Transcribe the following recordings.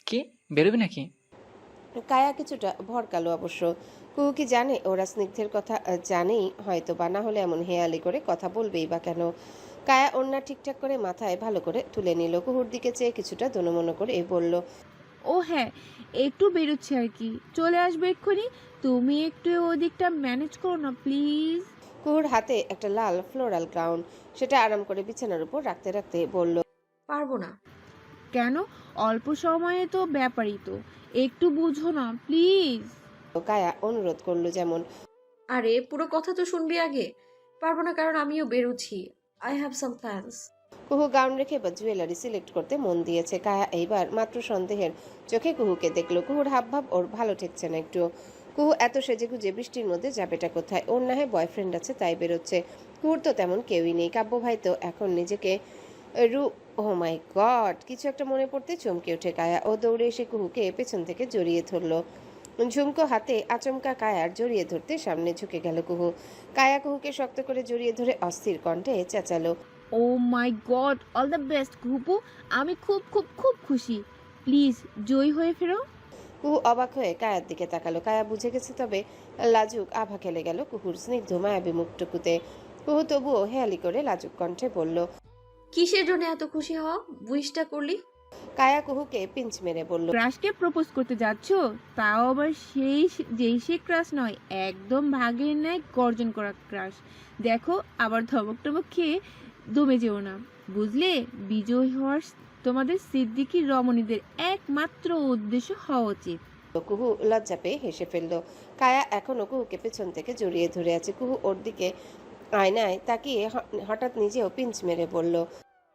কি, বেরোবি নাকি? কায়া কিছুটা ভড়কালো অবশ্য। কুহু কি জানে ওরা স্নিগ্ধের কথা জানেই হয়তো, বা না হলে এমন হেয়ালি করে কথা বলবেই বা কেন। কায়া ওড়না ঠিকঠাক করে মাথায় ভালো করে তুলে নিল, কুহুর দিকে চেয়ে কিছুটা দোনমনো করে বলল, ও হ্যাঁ, একটু বেরোচ্ছে আর কি, চলে আসবে এক্ষুনি। তুমি একটু ওদিকটা ম্যানেজ করো না প্লিজ। কুহুর হাতে একটা লাল ফ্লোরাল গাউন, সেটা আরাম করে বিছানার উপর রাখতে রাখতে বলল, পারবো না। কেন? অল্প সময়ে তো ব্যাপারই তো, একটু বুঝো না প্লিজ। কায়া অনুরোধ করলো যেমন। আরে পুরো কথা তো শুনবি আগে। পারবো না কারণ আমিও বেরোচ্ছি। I have some plans. কুহু গাউন রেখে বা জুয়েলারি সিলেক্ট করতে মন দিয়েছে। কায়া এইবার মাত্র সন্দেহের চোখে কুহুকে দেখলো। কুহুর হাবভাব ওর ভালো ঠেকছে না একটু। কুহু এত সেজেগুজে বৃষ্টির মধ্যে যাবেটা কোথায়? ওর না হয় বয়ফ্রেন্ড আছে তাই বেরোচ্ছে। কুহুর তো তেমন কেউই নেই। কাব্য ভাই তো এখন নিজেকে রু ও মাই গড, কিছু একটা মনে পড়তে চমকে ওঠে কায়া। ও দৌড়ে এসে কুহুকে পেছন থেকে জড়িয়ে ধরলো। ঝুমকো হাতে আচমকা কায়ার জড়িয়ে ধরতে সামনে ঝুঁকে গেল কুহু। কায়া কুহুকে শক্ত করে জড়িয়ে ধরে অস্থির কণ্ঠে চেঁচালো, ও মাই গড, অল দ্য বেস্ট ঘুপু। আমি খুব খুব খুব খুশি। প্লিজ জয়ী হয়ে ফেরো। কুহু অবাক হয়ে কায়ার দিকে তাকালো। কায়া বুঝে গেছে, তবে লাজুক আভা খেলে গেল কুহুর স্নিগ্ধ মায়াবী মুখটুকুতে। কুহু তবুও হেয়ালি করে লাজুক কণ্ঠে বলল, কিসের জন্য এত খুশি হওয়া? উইশটা করলি? কায়া কুহুকে পিঞ্চ মেরে বলল, ক্রাশকে প্রপোজ করতে যাচ্ছ? তাও আবার যেই সে ক্রাশ নয়, একদম ভাগের ন্যায় গর্জন করা ক্রাশ। দেখো, আবার ধমক টমক খেয়ে দমে যেও না, বুঝলে? বিজয়ী হওয়ার তোমাদের সিদ্দিকী রমণীদের একমাত্র উদ্দেশ্য হওয়া উচিত। কুহু লজ্জা পেয়ে হেসে ফেলল। কায়া এখনো কুহুকে পেছন থেকে জড়িয়ে ধরে আছে। কুহু ওর দিকে আয়নায় তাকিয়ে হঠাৎ নিজেও পিঞ্চ মেরে বলল,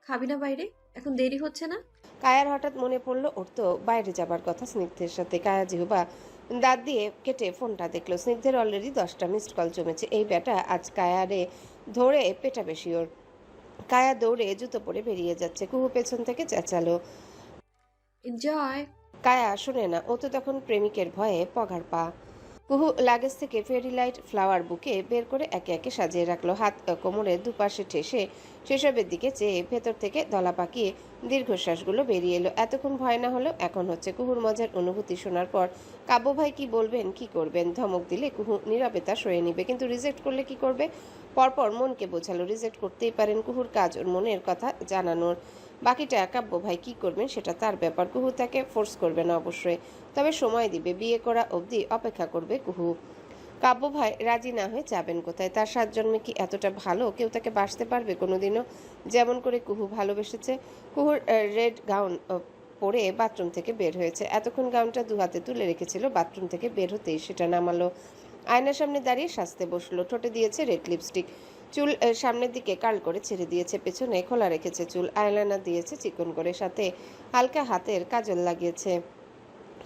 খাবি না বাইরে? এখন দেরি হচ্ছে না? কায়ার হঠাৎ মনে পড়ল ওর তো বাইরে যাবার কথা স্নিগ্ধের সাথে। কায়া জিহুবা দাঁত দিয়ে কেটে ফোনটা দেখলো। স্নিগ্ধের অলরেডি 10টা মিসড কল জমেছে। এই ব্যাটা আজ কায়ারে ধরে পেটা বেশি ওর। কায়া দৌড়ে জুতো পরে বেরিয়ে যাচ্ছে। কুহু পেছন থেকে চেঁচালো। এনজয়। কায়া শোনে না, ও তো তখন প্রেমিকের ভয়ে পগার পা। কুহু লাগেজ থেকে ফেরি লাইট ফ্লাওয়ার বুকে বের করে একে একে সাজিয়ে রাখলো। হাত কোমরের দুপাশে ঠেসে সেসবের দিকে চেয়ে ভেতর থেকে দলা পাকিয়ে দীর্ঘশ্বাসগুলো বেরিয়ে এলো। এতক্ষণ ভয় না হলেও এখন হচ্ছে। কুহুর মজার অনুভূতি শোনার পর কাব্য ভাই কি বলবেন, কি করবেন? ধমক দিলে কুহু নীরবে তা সয়ে নিবে, কিন্তু রিজেক্ট করলে কি করবে? পরপর মনকে বোঝালো রিজেক্ট করতেই পারেন। কুহুর কাজ ওর মনের কথা জানানোর। বাকিটা কাব্য ভাই কি করবেন সেটা তার ব্যাপার। কুহু তাকে ফোর্স করবে না অবশ্যই, তবে সময় দিবে। বিয়ে করা অবধি অপেক্ষা করবে কুহু। কাব্য ভাই রাজি না হয়ে যাবেন কোথায়? তার 7 জন্মে কি এতটা ভালো কেউ তাকে বাসতে পারবে কোনোদিনও, যেমন করে কুহু ভালোবেসেছে? কুহুর রেড গাউন পরে বাথরুম থেকে বের হয়েছে। এতক্ষণ গাউনটা দু হাতে তুলে রেখেছিল, বাথরুম থেকে বের হতেই সেটা নামালো। আয়নার সামনে দাঁড়িয়ে সাজতে বসলো। ঠোঁটে দিয়েছে রেড লিপস্টিক, চুল সামনের দিকে কার্ল করে ছেড়ে দিয়েছে, পেছনে খোলা রেখেছে চুল, আইলাইনার দিয়েছে চিকন করে, সাথে হালকা হাতের কাজল লাগিয়েছে।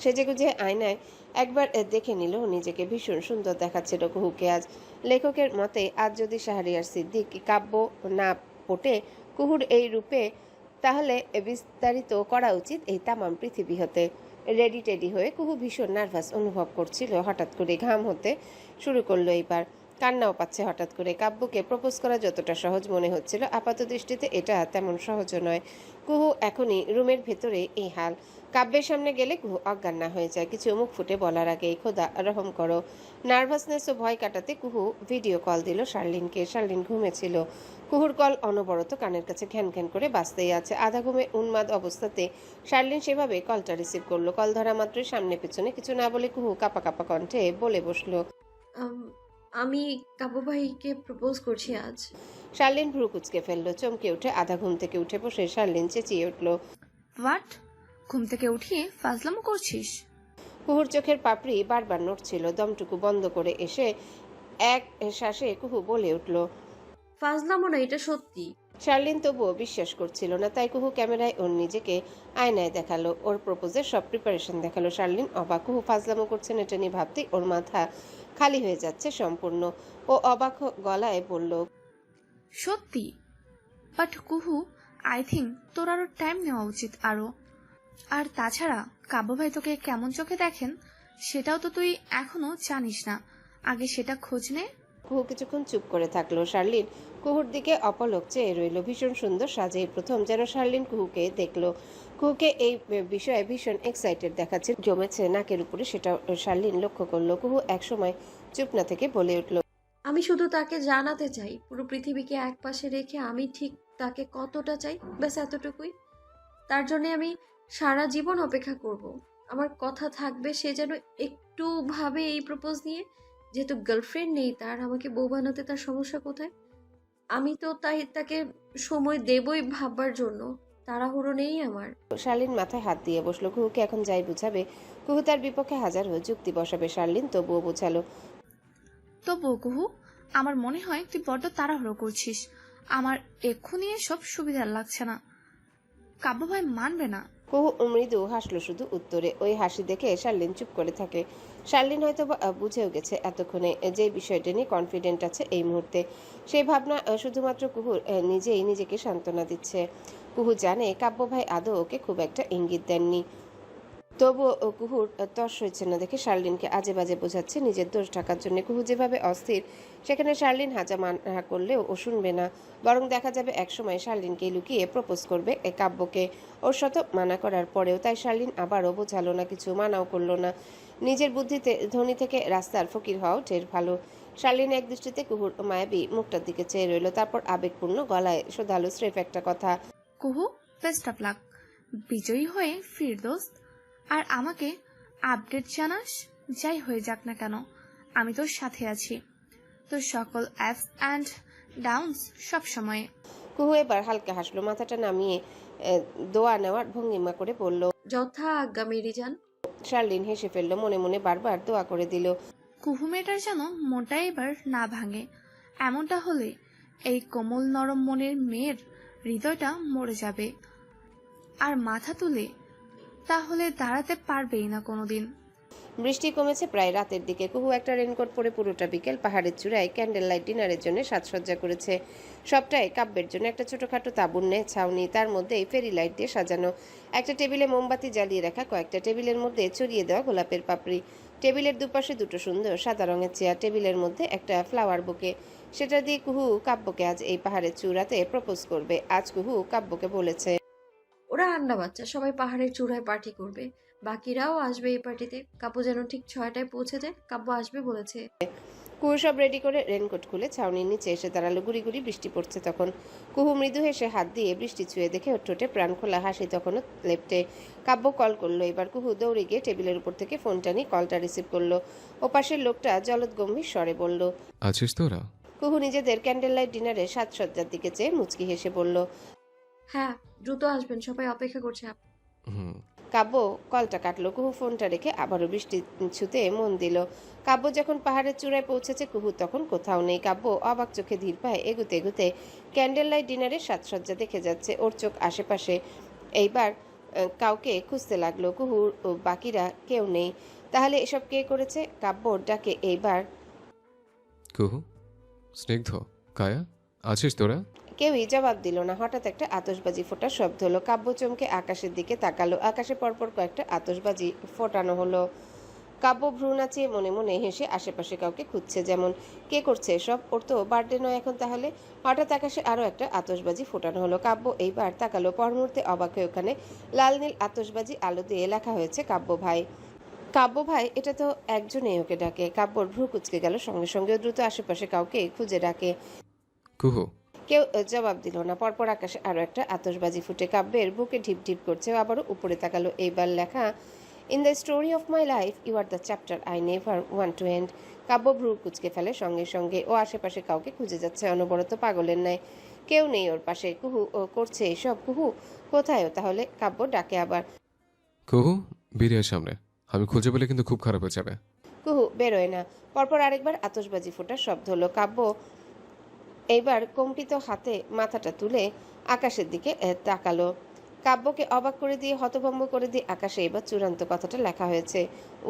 সেজেগুজে আয়নায় একবার দেখে নিল নিজেকে। ভীষণ সুন্দর দেখাচ্ছিল কুহুকে আজ। লেখকের মতে আজ যদি শাহরিয়ার সিদ্দিক কাব্য না পটে কুহুর এই রূপে, তাহলে বিস্তারিত করা উচিত এই তামাম পৃথিবী হতে। রেডি টেডি হয়ে কুহু ভীষণ নার্ভাস অনুভব করছিল। হঠাৎ করে ঘাম হতে শুরু করলো এইবার। কান্নাও পাচ্ছে হঠাৎ করে। কাব্যকে প্রপোজ করা যতটা সহজ মনে হচ্ছিল, আপাত দৃষ্টিতে এটা তেমন সহজও নয়। কুহু এখনই রুমের ভেতরে এই হাল। কাব্যের সামনে গেলে কুহু অজ্ঞান না হয়ে যায় কিছু মুখ ফুটে বলার আগেই। খোদা রহম করো। নার্ভাসনেস ও ভয় কাটাতে কুহু ভিডিও কল দিল শার্লিনকে। শার্লিন ঘুমেছিল। কুহুর কল অনবরত কানের কাছে ঘ্যান ঘ্যান করে বাজতেই আছে। আধা ঘুমে উন্মাদ অবস্থাতে শার্লিন সেভাবে কলটা রিসিভ করলো। কল ধরা মাত্রই সামনে পেছনে কিছু না বলে কুহু কাপা কাপা কণ্ঠে বলে বসলো, আম, আমি কাব্য ভাইকে প্রপোজ করছি আজ। শার্লিন ভ্রু কুচকে ফেললো। চমকে উঠে আধা ঘুম থেকে উঠে বসে শার্লিন চেঁচিয়ে উঠল, হোয়াট? ঘুম থেকে উঠিয়ে ফাজলামো করছিস? কুহুর চোখের পাপড়ি বারবার নড়ছিল। দমটুকু বন্ধ করে এসে এক শ্বাসে কুহু বলে উঠল, ফাজলামো না, এটা সত্যি। শার্লিন তবুও বিশ্বাস করছিল না, তাই কুহু ক্যামেরায় ওর নিজেকে আয়নায় দেখালো। ওর প্রপোজের সব প্রিপারেশন দেখালো। শার্লিন অবাক। কুহু ফাজলামো করছেন এটা নিয়ে ভাবতেই ওর মাথা খালি হয়ে যাচ্ছে সম্পূর্ণ। ও অবাক গলায় বলল, সত্যি? বাট কুহু, আই থিঙ্ক তোর আরো টাইম নেওয়া উচিত আরো। আর তাছাড়া কাব্য ভাই তোকে কেমন চোখে দেখেন সেটাও তো তুই এখনো জানিস না। আগে সেটা খোঁজ নে। কুহু কিছুক্ষণ চুপ করে থাকলো। শার্লিন কুহুর দিকে অপলক চেয়ে রইল। ভীষণ সুন্দর সাজে এই প্রথম যেন শার্লিন কুহুকে দেখলো। কুহুকে এই বিষয়ে ভীষণ এক্সাইটেড দেখাচ্ছে, জমেছে নাকের উপরে, সেটা শার্লিন লক্ষ্য করলো। কুহু একসময় চুপ না থেকে বলে উঠল, আমি শুধু তাকে জানাতে চাই, পুরো পৃথিবীকে একপাশে রেখে আমি ঠিক তাকে কতটা চাই, ব্যাস এতটুকুই। তার জন্য আমি সারা জীবন অপেক্ষা করব। আমার কথা থাকবে সে যেন একটু ভাবে এই প্রপোজ নিয়ে। যেহেতু গার্লফ্রেন্ড নেই তার, আমাকে বউ বানাতে তার সমস্যা কোথায়? আমি তো তাই তাকে সময় দেবই ভাববার জন্য, তাড়াহুড়ো নেই আমার। শার্লিন মাথায় হাত দিয়ে বসলো। কুহুকে এখন যাই বুঝাবে, কুহু তার বিপক্ষে হাজার যুক্তি বসাবে। শার্লিন তবুও বোঝালো, তবুও কুহু, আমার মনে হয় তুই বড্ড তাড়াহুড়ো করছিস। আমার এক্ষুনি এসব সুবিধার লাগছে না। কাব্য ভাই মানবে না। কুহু মৃদু হাসলো শুধু উত্তরে। ওই হাসি দেখে শার্লিন চুপ করে থাকে। শার্লিন হয়তো বুঝেও গেছে এতক্ষণে যে বিষয়টা নিয়ে কনফিডেন্ট আছে এই মুহূর্তে। সেই ভাবনা শুধুমাত্র কুহুর নিজেই নিজেকে সান্ত্বনা দিচ্ছে। কুহু জানে কাব্য ভাই আদৌ ওকে খুব একটা ইঙ্গিত দেননি। তবুও কুহুর তর্স হচ্ছে না দেখে শার্লিনকে আজে বাজে বোঝাচ্ছে নিজের দোষ ঢাকার জন্য। কুহু যেভাবে অস্থির, সেখানে শার্লিন হাজা মানা করলেও ও শুনবে না। বরং দেখা যাবে একসময় শার্লিনকে লুকিয়ে প্রপোজ করবে কাব্যকে, ওর শত মানা করার পরেও। তাই শার্লিন আবারও বোঝালো না কিছু, মানাও করলো না। নিজের বুদ্ধিতে ধনী থেকে রাস্তার ফকির হওয়াও ঢের ভালো। শার্লিন এক দৃষ্টিতে কুহুর মায়াবী মুখটার দিকে চেয়ে রইল, তারপর আবেগপূর্ণ গলায় শোধালো স্রেফ একটা কথা, কুহু, বেস্ট অফ লাক। বিজয়ী হয়ে ফির দোস্ত। আর আমাকে আপডেট জানাস, যাই হয়ে যাক না কেন আমি তোর সাথে আছি। তোর সকল অ্যাপস অ্যান্ড ডাউনস সব সময়। কুহু এবার হালকা হাসলো, মাথাটা নামিয়ে দোয়া নেওয়ার ভঙ্গিমা করে বলল, যথা আজ্ঞা মেরি যান। শার্লিন হেসে ফেললো, মনে মনে বারবার দোয়া করে দিল। কুহু মেয়েটার যেন মনটা এবার না ভাঙে। এমনটা হলে এই কোমল নরম মনের মেয়ের হৃদয়টা মরে যাবে আর মাথা তুলে তাহলে দাঁড়াতে পারবেই না কোনোদিন। বৃষ্টি কমেছে প্রায় রাতের দিকে। কুহু একটা রেনকোট পরে পুরোটা বিকেল পাহাড়ের চূড়ায় ক্যান্ডেল লাইট ডিনারের জন্য সাজসজ্জা করেছে। সবটাই কাব্যের জন্য একটা ছোটখাটো তাঁবুর ন্যায় ছাউনি, তার মধ্যে ফেরি লাইট দিয়ে সাজানো। একটা টেবিলে মোমবাতি জ্বালিয়ে রাখা, কয়েকটা টেবিলের মধ্যে ছড়িয়ে দেওয়া গোলাপের পাপড়ি। টেবিলের দুপাশে দুটো সুন্দর সাদা রঙের চেয়ার, টেবিলের মধ্যে একটা ফ্লাওয়ার বুকে। সেটা দিয়ে কুহু কাব্যকে আজ এই পাহাড়ের চূড়াতে প্রপোজ করবে। আজ কুহু কাব্যকে বলেছে, ওরা আন্ডা বাচ্চা, সবাই পাহাড়ের চূড়ায় পার্টি করবে, বাকিরাও আসবে এই পার্টিতে। কাব্য যেন ঠিক 6টায় পৌঁছে যায়, কাব্য আসবে বলেছে। কুহু সব রেডি করে রেনকোট খুলে ছাউনির নিচে এসে দাঁড়ালো। গুড়ি গুড়ি বৃষ্টি পড়ছে তখন। কুহু মৃদু হেসে হাত দিয়ে বৃষ্টি ছুঁয়ে দেখে ওর ঠোঁটে প্রাণ খোলা হাসি তখনও লেপ্টে। কাব্য কল করলো। এবার কুহু দৌড়ে গিয়ে টেবিলের উপর থেকে ফোনটা নিয়ে কলটা রিসিভ করলো। ওপাশের লোকটা জলদগম্ভীর স্বরে বলল, আছিস তোরা? কুহু নিজেদের ক্যান্ডেল লাইট ডিনারে সাজসজ্জার দিকে চেয়ে মুচকি হেসে বলল, হ্যাঁ, দ্রুত আসবেন, সবাই অপেক্ষা করছে। হুম। কাব্য কলটা কাটলো। কুহু ফোনটা রেখে আবারও বৃষ্টি ছুতে মন দিল। কাব্য যখন পাহাড়ের চূড়ায় পৌঁছেছে, কুহু তখন কোথাও নেই। কাব্য অবাক চোখে ধীর পায়ে এগুতে এগুতে ক্যান্ডেল লাইট ডিনারের সাজসজ্জা দেখে যাচ্ছে। ওর চোখ আশেপাশে। এইবার কাউকে খুঁজতে লাগলো। কুহুর বাকিরা কেউ নেই। তাহলে এসব কে করেছে? কাব্যর ডাকে এইবার কুহু, স্নিগ্ধ, কায়া, আছিস তোরা? কেউই জবাব দিল না। হঠাৎ একটা আতশবাজি ফোটার শব্দ হলো। কাব্য চমকে আকাশের দিকে তাকালো। আকাশে পরপর কয়েকটা আতশবাজি ফোটানো হলো। কাব্য ভ্রু নাচিয়ে মনে মনে হেসে আশেপাশে কাউকে খুঁজছে, যেমন কে করছে এসব, ওর তো বার্থডে নয় এখন তাহলে। হঠাৎ আকাশে আরও একটা আতশবাজি ফোটানো হলো। কাব্য এইবার তাকালো। পর মুহূর্তে অবাক হয়ে ওখানে লাল নীল আতশবাজি আলো দিয়ে লেখা হয়েছে কাব্য ভাই। কাব্য ভাই, এটা তো একজনেই ওকে ডাকে। কাব্যর ভ্রু কুচকে গেল। সঙ্গে সঙ্গে দ্রুত আশেপাশে কাউকে খুঁজে ডাকে। কুহু, কেউ জবাব দিল না। পরপর আকাশে আরো একটা আতশবাজি ফুটে কাব্যের বুকে ঢিপ ঢিপ করছে। আবারও উপরে তাকালো। এইবার লেখা, in the story of my life you are the chapter I never want to end. Kavya ভ্রু কুচকে ফেলে। সঙ্গে সঙ্গে ও আশেপাশে কাউকে খুঁজে যাচ্ছে অনবরত পাগলের ন্যায়। কেউ নেই ওর পাশে। কুহু ও করছে এসব। কুহু কোথায় ও তাহলে? কাব্য ডাকে আবার। কুহু, বেরিয়ে সামনে। আমি খুঁজে পেলে কিন্তু খুব খারাপ হয়ে যাবে। কুহু বেরোয় না। পরপর আরেকবার আতশবাজি ফোটার শব্দ হলো। কাব্য এইবার কম্পিত হাতে মাথাটা তুলে আকাশের দিকে তাকালো। কাব্যকে অবাক করে দিয়ে, হতভম্ব করে দিয়ে আকাশে এবার চূড়ান্ত কথাটা লেখা হয়েছে,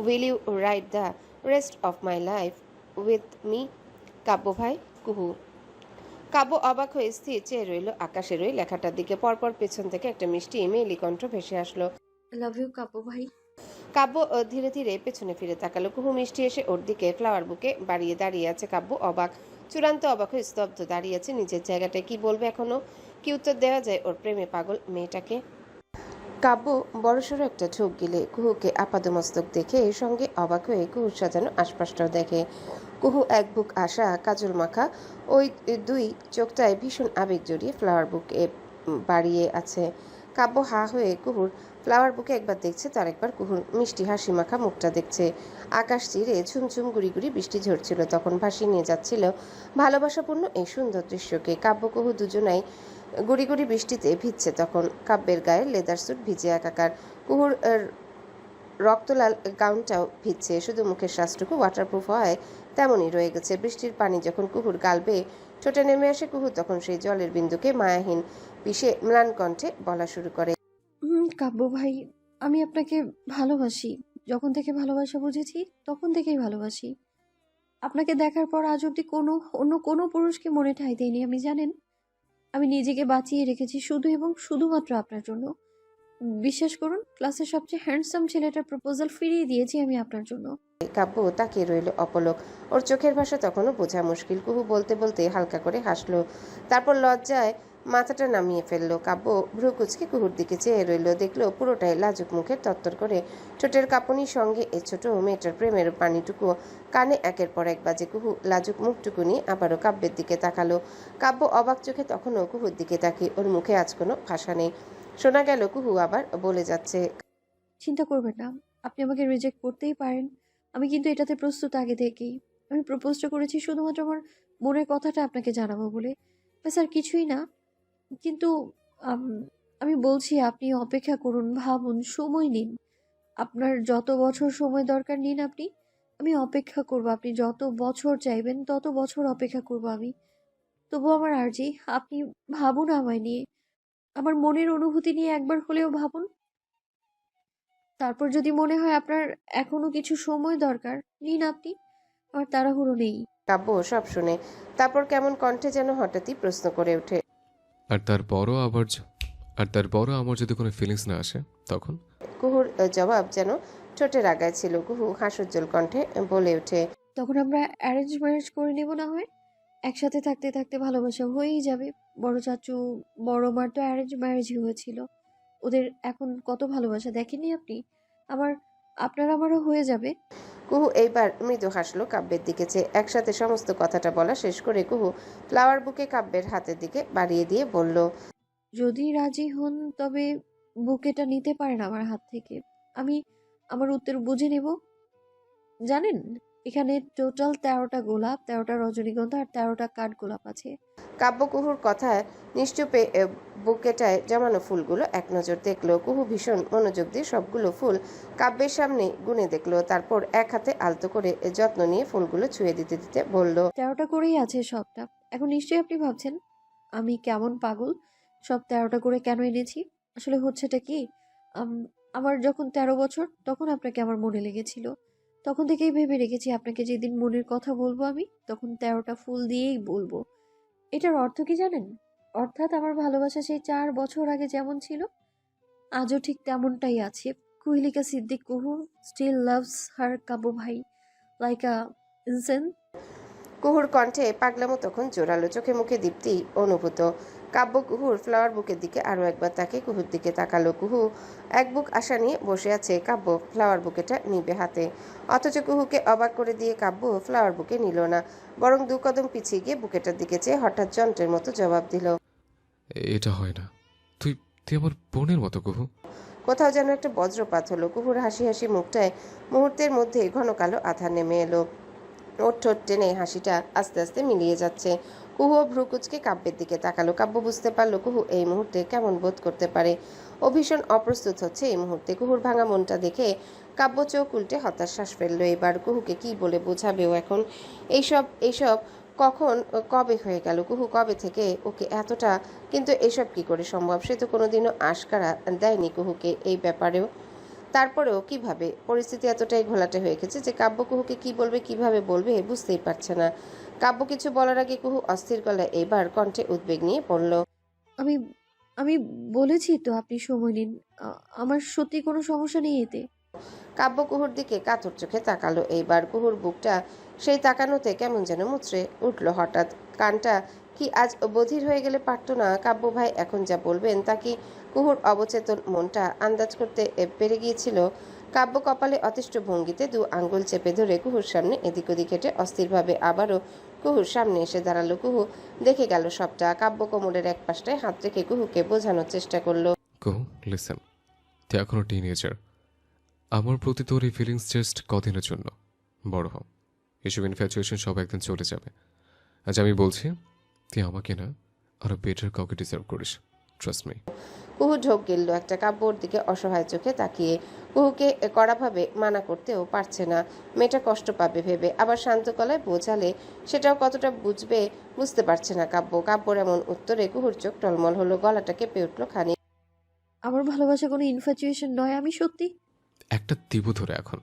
will you write the rest of my life with me, Kabya ভাই, কুহু। কাব্য অবাক হয়ে স্থির চেয়ে রইল আকাশের ওই লেখাটার দিকে। পরপর পেছন থেকে একটা মিষ্টি মেয়েলি কণ্ঠ ভেসে আসলো। লাভ ইউ কাব্য ভাই। কাব্য ধীরে ধীরে পেছনে ফিরে তাকালো। কুহু মিষ্টি এসে ওর দিকে ফ্লাওয়ার বুকে বাড়িয়ে দাঁড়িয়ে আছে। কাব্য অবাক চূড়ান্ত অবাক হয়ে স্তব্ধ দাঁড়িয়ে আছে নিজের জায়গাটায়। কি বলবে এখনো? কি উত্তর দেওয়া যায় ওর প্রেমে পাগল মেয়েটাকে? কাব্য বড়সড় একটা ঢোক গিলে কুহুকে আপাদমস্তক দেখে এর সঙ্গে অবাক হয়ে কুহুর সাজানো আশপাশটাও দেখে। কুহু এক বুক আশা কাজল মাখা ওই দুই চোখটায় ভীষণ আবেগ জড়িয়ে ফ্লাওয়ার বুকে বাড়িয়ে আছে। কাব্য হা হয়ে কুহুর ফ্লাওয়ার বুকে একবার দেখছে, তার একবার কুহুর মিষ্টি হাসি মাখা মুখটা দেখছে। আকাশ চিরে ঝুমঝুম গুড়ি গুড়ি বৃষ্টি ঝরছিল, তখন ভাসিয়ে নিয়ে যাচ্ছিল ভালোবাসাপূর্ণ এই সুন্দর দৃশ্যকে। কাব্য কুহু দুজনাই গুড়ি গুড়ি বৃষ্টিতে ভিজছে তখন। কাব্যের গায়ে লেদার স্যুট ভিজে একাকার, কুহুর রক্তলাল গাউনটাও ভিজছে, শুধু মুখের শ্বাসটুকু ওয়াটারপ্রুফ হয় তেমনই রয়ে গেছে। বৃষ্টির পানি যখন কুহুর গাল বেয়ে ঠোঁটে নেমে আসে, কুহু তখন সেই জলের বিন্দুকে মায়াহীন পিষে ম্লান কণ্ঠে বলা শুরু করে। কাব্য ভাই, আমি আপনাকে ভালোবাসি। যখন থেকে ভালোবাসা বুঝেছি তখন থেকেই ভালোবাসি। আপনাকে দেখার পর আজ অব্দি অন্য কোনো পুরুষকে মনে ঠাঁই দেয়নি আমি, জানেন। আমি নিজেকে বাঁচিয়ে রেখেছি শুধু এবং শুধুমাত্র আপনার জন্য। বিশ্বাস করুন, ক্লাসের সবচেয়ে হ্যান্ডসাম ছেলেটার প্রপোজাল ফিরিয়ে দিয়েছি আমি আপনার জন্য। কাব্য তাকিয়ে রইল অপলক, ওর চোখের ভাষা তখনও বোঝা মুশকিল। কুহু বলতে বলতে হালকা করে হাসলো, তারপর লজ্জায় মাথাটা নামিয়ে ফেললো। কাব্য ভ্রু কুচকে কুহুর দিকে চেয়ে রইল, দেখলো পুরোটাই লাজুক মুখের, তত্তর করে ঠোঁটের কাঁপুনির সঙ্গে এই ছোট মেয়েটার প্রেমের পানিটুকু কানে একের পর এক বাজে। কুহু লাজুক মুখটুকু নিয়ে আবারও কাব্যের দিকে তাকালো। কাব্য অবাক চোখে তখনও কুহুর দিকে তাকিয়ে, ওর মুখে আজ কোনো ভাষা নেই। শোনা গেল কুহু আবার বলে যাচ্ছে, চিন্তা করবেন না, আপনি আমাকে রিজেক্ট করতেই পারেন, আমি কিন্তু এটাতে প্রস্তুত আগে থেকেই। আমি প্রপোজটা করেছি শুধুমাত্র আমার মনের কথাটা আপনাকে জানাবো বলে, ব্যাস, আর কিছুই না। কিন্তু আম, আমি বলছি, আপনি অপেক্ষা করুন, ভাবুন, সময় নিন। আপনার যত বছর সময় দরকার নিন আপনি, আমি অপেক্ষা করব। আপনি যত বছর চাইবেন তত বছর অপেক্ষা করব আমি। তবু আমার আর্জি, আপনি ভাবুন আমায় নিয়ে, আমার মনের অনুভূতি নিয়ে একবার হলেও ভাবুন। তারপর যদি মনে হয় আপনার এখনো কিছু সময় দরকার, নিন আপনি, আমার তাড়াহুড়ো নেই। কাব্য সব শুনে তারপর কেমন কণ্ঠে যেন হঠাৎই প্রশ্ন করে ওঠে। আর তারপরও আমার যদি কোনো ফিলিংস না আসে তখন? কুহুর জবাব যেন ঠোঁটের আগায় ছিল। কুহু হাস্যোজ্জ্বল কণ্ঠে বলে ওঠে, তখন আমরা অ্যারেঞ্জ ম্যারেজ করে নেব না হয়? একসাথে থাকতে থাকতে ভালোবাসা হয়েই যাবে। বড় চাচু, বড় মার তো অ্যারেঞ্জ ম্যারেজই হয়েছিল। ওদের এখন কত ভালোবাসা দেখেননি আপনি? আমার, আপনার আমারও হয়ে যাবে। কুহু এইবার মৃদু হাসলো কাব্যের দিকে চেয়ে। একসাথে সমস্ত কথাটা বলা শেষ করে কুহু ফ্লাওয়ার বুকে কাব্যের হাতের দিকে বাড়িয়ে দিয়ে বলল, যদি রাজি হন তবে বুকেটা নিতে পারেন আমার হাত থেকে। আমি আমার উত্তর বুঝে নেব। জানেন, এখানে টোটাল 13টা গোলাপ, 13টা রজনীগন্ধা আর 13টা কাঠ গোলাপ আছে। কাব্য কুহুর কথায় নিশ্চুপে বুকেটায় জমানো ফুলগুলো এক নজর দেখলো। কুহু ভীষণ মনোযোগ দিয়ে সবগুলো ফুল কাব্যের সামনে গুনে দেখলো, তারপর এক হাতে আলতো করে যত্ন নিয়ে ফুলগুলো ছুঁয়ে দিতে দিতে বলল, 13টা করেই আছে সবটা। এখন নিশ্চয়ই আপনি ভাবছেন আমি কেমন পাগল, সব 13টা করে কেন এনেছি। আসলে হচ্ছেটা কি, আমার যখন 13 বছর তখন আপনাকে আমার মনে লেগেছিল। তখন থেকেই ভেবে রেখেছি আপনাকে যেদিন মনের কথা বলবো আমি, তখন 13টা ফুল দিয়েই বলবো। এটার অর্থ কি জানেন? অর্থাৎ আমার ভালোবাসা সেই 4 বছর আগে যেমন ছিল আজও ঠিক তেমনটাই আছে। কুহিলিকা সিদ্দিক কুহু স্টিল লাভস হার কাবু ভাই লাইক আ ইনসেন। কুহুর কণ্ঠে পাগলামো তখন জোরালো, চোখে মুখে দীপ্তি অনুভূত। কাব্য কুহুর ফ্লাওয়ার বুকের দিকে আরও একবার তাকে কুহুর দিকে তাকালো। কুহু এক বুক আশা নিয়ে বসে আছে, কাব্য ফ্লাওয়ার বুকেটা নিবে হাতে। অথচ কুহুকে অবাক করে দিয়ে কাব্য ফ্লাওয়ার বুকে নিল না, বরং 2 কদম পিছিয়ে গিয়ে বুকেটার দিকে চেয়ে হঠাৎ যন্ত্রের মতো জবাব দিল, এটা হয় না। তুই তুই আমার বোনের মতো, কুহু। কোথাও যেন একটা বজ্রপাত হলো। কুহুর হাসি হাসি মুখটায় মুহূর্তের মধ্যে ঘন কালো আধার নেমে এলো। ওর ঠোঁট টেনে হাসিটা আস্তে আস্তে মিলিয়ে যাচ্ছে। কুহু ভ্রু কুচকে কাব্যের দিকে তাকালো। কাব্য বুঝতে পারলো কুহু এই মুহূর্তে কেমন বোধ করতে পারে। ও ভীষণ অপ্রস্তুত হচ্ছে এই মুহূর্তে। কুহুর ভাঙা মনটা দেখে কাব্য চোখ উল্টে হতাশ শ্বাস ফেললো। এবার কুহুকে কি বলে বোঝাবেও এখন? এইসব কখন কবে হয়ে গেল? কুহু কবে থেকে ওকে এতটা, কিন্তু এসব কি করে সম্ভব? সে তো কোনোদিনও আশকারা দেয়নি কুহুকে এই ব্যাপারেও। তারপরেও কিভাবে? পরিস্থিতি এতটাই ঘোলাটে হয়ে গেছে যে কাব্য কুহুকে কি বলবে, কিভাবে বলবে বুঝতেই পারছে না। কাব্য কিছু বলার আগে কুহু অস্থির গলায় এবার কণ্ঠে উদ্বেগ নিয়ে পড়ল, আমি আমি বলেছি তো আপনি সময় নিন। আমার সত্যি কোনো সমস্যা নেই এতে। কাব্য কুহুর দিকে কাতর চোখে তাকালো। এইবার কুহুর বুকটা সেই তাকানোতে কেমন যেন মুচড়ে উঠল হঠাৎ। কানটা কি আজ বধির হয়ে গেলে পারত না? কাব্য ভাই এখন যা বলবেন তা কি কুহুর অবচেতন মনটা আন্দাজ করতে পেরে গিয়েছিল? কাব্য কপালে অতিষ্ঠ ভঙ্গিতে দু আঙ্গুল চেপে ধরে কুহুর সামনে এদিক ওদিক হেঁটে অস্থিরভাবে আবারও কুহুর সামনে এসে দাঁড়ালো। কুহু দেখে গেল সবটা। কাব্য কোমরের এক পাশটায় হাত রেখে কুহুকে বোঝানোর চেষ্টা করলো। কুহু লিসেন, তুই এখনো টিনেজার। আমার প্রতি তোর এই ফিলিংস জাস্ট কদিনের জন্য। বড় হ, এসব ইনফ্যাচুয়েশন সব একদিন চলে যাবে। আজ আমি বলছি, তুই আমাকে না আরো বেটার কাউকে ডিজার্ভ করিস। Trust me. কুহু ঢোক গেল একটা। কাব্যর দিকে অসহায় চোখে তাকিয়ে। কুহুকে কড়াভাবে মানা করতেও পারছে না, মেয়েটা কষ্ট পাবে ভেবে। আবার শান্ত গলায় বোঝালে সেটাও কতটা বুঝতে পারছে না কাব্য। কাব্যর এমন উত্তরে কুহুর চোখ টলমল হলো, গলাটা কেঁপে উঠল খানি। আমার ভালোবাসা কোনো ইনফ্যাচুয়েশন নয়, আমি সত্যি। একটা দিব ধরে এখন।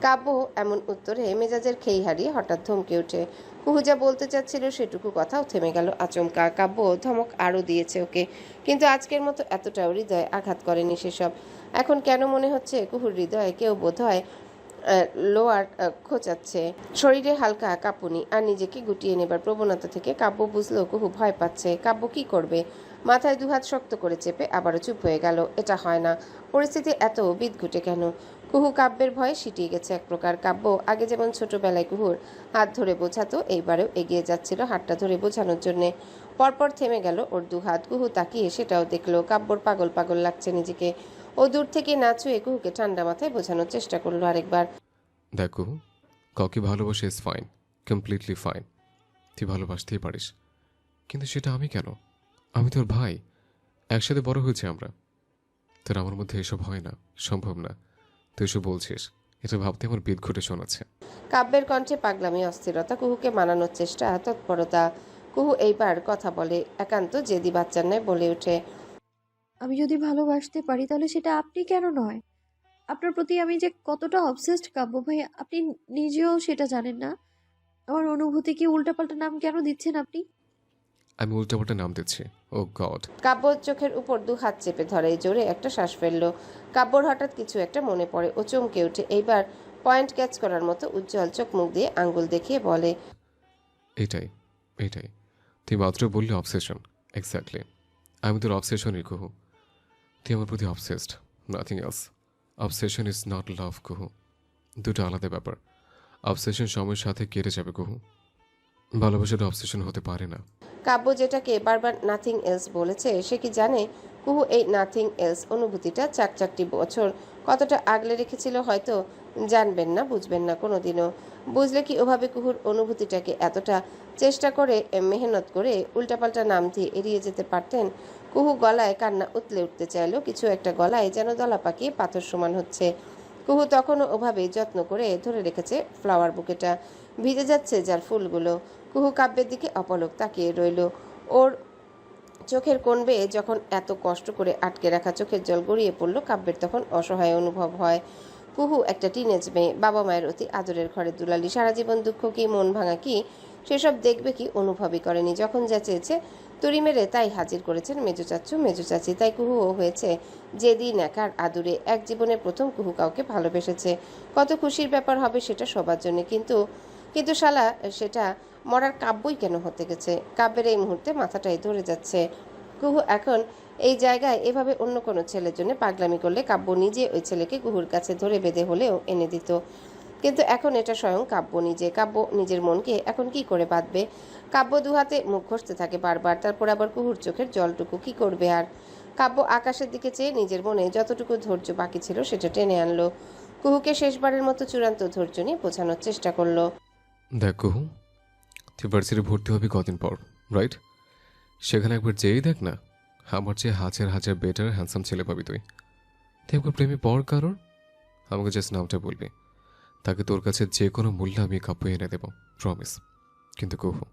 কাব্য এমন উত্তরে মেজাজের খেই হারিয়ে হঠাৎ থমকে ওঠে। কুহু যা বলতে চাচ্ছিল সেটুকু কথাও থেমে গেল আচমকা। কাব্য ধমক আরও দিয়েছে ওকে, কিন্তু আজকের মতো এতটাও হৃদয়ে আঘাত করেনি সেসব। এখন কেন মনে হচ্ছে কুহুর হৃদয়ে কেউ বোধহয় লোয়ার খোঁচাচ্ছে। শরীরে হালকা কাঁপুনি আর নিজেকে গুটিয়ে নেবার প্রবণতা থেকে কাব্য বুঝলো কুহু ভয় পাচ্ছে। কাব্য কি করবে? মাথায় দুহাত শক্ত করে চেপে আবারও চুপ হয়ে গেল। এটা হয় না। পরিস্থিতি এত বিদঘুটে কেন? কুহু কাব্যের ভয়ে সিটিয়ে গেছে এক প্রকার। কাব্য আগে যেমন ছোটবেলায় কুহুর হাত ধরে বোঝাতো, এইবারেও এগিয়ে যাচ্ছিল হাতটা ধরে বোঝানোর জন্যে। পরপর থেমে গেল ওর দুহাত। কুহু তাকিয়ে সেটাও দেখলো। কাব্যর পাগল পাগল লাগছে নিজেকে। ও দূর থেকে না ছুঁয়ে কুহুকে ঠান্ডা মাথায় বোঝানোর চেষ্টা করলো আরেকবার। দেখ কুহু, কাউকে ভালোবাসে ইজ ফাইন, কমপ্লিটলি ফাইন। তুই ভালোবাসতেই পারিস, কিন্তু সেটা আমি কেন? আমি তোর ভাই, একসাথে বড় হয়েছে আমরা। তোর আমার মধ্যে এসব হয় না, সম্ভব না। তুই এসব বলছিস, এটা ভাবতে আমার বিদ ঘটে শোনাচ্ছে। কাব্যের কণ্ঠে পাগলামি, অস্থিরতা, কুহুকে মানানোর চেষ্টা, তৎপরতা। কুহু এইবার কথা বলে, একান্ত জেদি বাচ্চার ন্যায় বলে ওঠে। আমি যদি ভালোবাসতে পারি তাহলে সেটা আপনি কেন নয়? আপনার প্রতি আমি যে কতটা অবসেসড কাব্য ভাই, আপনি নিজেও সেটা জানেন না। আমার অনুভূতিকে উল্টাপাল্টা নাম কেন দিচ্ছেন আপনি? আমি উল্টাপাল্টা নাম দিচ্ছি? ও গড। কাব্য চোখের উপর দু হাত চেপে ধরে জোরে একটা শ্বাস ফেললো। কাব্যর হঠাৎ কিছু একটা মনে পড়ে। ও চমকে ওঠে। এইবার পয়েন্ট ক্যাচ করার মতো উজ্জ্বল চোখ মুখ দিয়ে আঙ্গুল দেখিয়ে বলে, এটাই এটাই তুই মাত্র বললি অবসেশন। এক্স্যাক্টলি, আমি তোর অবসেশনই কুহু। তুই আমার প্রতি obsessed, nothing else. Obsession is not love Kuhu, দুটো আলাদা ব্যাপার। অবসেশন সময়ের সাথে কেটে যাবে কুহু, ভালোবাসাটা অবসেশন হতে পারে না। কাব্য যেটাকে বারবার নাথিং এলস বলেছে সে কি জানে কুহু এই নাথিং এলস অনুভূতিটা চারটি বছর কতটা আগলে রেখেছিল? হয়তো জানবেন না, বুঝবেন না কোনোদিনও। বুঝলে কি ওভাবে কুহুর অনুভূতিটাকে এতটা চেষ্টা করে মেহনত করে উল্টাপাল্টা নাম দিয়ে এড়িয়ে যেতে পারতেন? কুহু গলায় কান্না উতলে উঠতে চাইল। কিছু একটা গলায় যেন দলা পাকিয়ে পাথর সমান হচ্ছে। কুহু তখনও ওভাবেই যত্ন করে ধরে রেখেছে ফ্লাওয়ার বুকেটা। ভিজে যাচ্ছে যার ফুলগুলো। কুহু কাব্যের দিকে অপলক তাকিয়ে রইল। ওর চোখের কোণ বেয়ে যখন এত কষ্ট করে আটকে রাখা চোখের জল গড়িয়ে পড়ল, কাব্যের তখন অসহায় অনুভব হয়। কুহু একটা টিনেজ মেয়ে, বাবা মায়ের অতি আদরের ঘরে দুলালি। সারা জীবন দুঃখ কি, মন ভাঙা কি, সেসব দেখবে কি, অনুভবই করেনি। যখন যা চেয়েছে তুড়ি মেরে তাই হাজির করেছেন মেজো চাচু মেজো চাচি। তাই কুহুও হয়েছে যেদিন একার আদুরে। এক জীবনে প্রথম কুহু কাউকে ভালোবেসেছে। কত খুশির ব্যাপার হবে সেটা সবার জন্য, কিন্তু কিন্তু শালা সেটা মরার কাব্যই কেন হতে গেছে? কাব্যের এই মুহূর্তে মাথাটাই ধরে যাচ্ছে। কুহু এখন এই জায়গায় এভাবে অন্য কোনো ছেলের জন্য পাগলামি করলে কাব্য নিজে ওই ছেলেকে কুহুর কাছে ধরে বেঁধে হলেও এনে দিত। কিন্তু এখন এটা স্বয়ং কাব্য নিজে। কাব্য নিজের মনকে এখন কি করে বাঁধবে? কাব্য দুহাতে মুখ ঘষতে থাকে বারবার। তারপর আবার কুহুর চোখের জলটুকু কি করবে আর? কাব্য আকাশের দিকে চেয়ে নিজের মনে যতটুকু ধৈর্য বাকি ছিল সেটা টেনে আনলো। কুহুকে শেষবারের মতো চূড়ান্ত ধৈর্য নিয়ে বোঝানোর চেষ্টা করলো। দেখ কুহু, তুই ভার্সিটি ভর্তি হবি কদিন পর, রাইট? সেখানে একবার যেই দেখ না, আমার চেয়ে হাজার হাজার বেটার হ্যান্ডসাম ছেলে পাবি তুই। তুই একবার প্রেমে পড় কারোর, আমাকে জাস্ট নামটা বলবি, তাকে তোর কাছে যে কোনো মূল্যে আমি কাব্য এনে দেবো, প্রমিস। কিন্তু কুহু,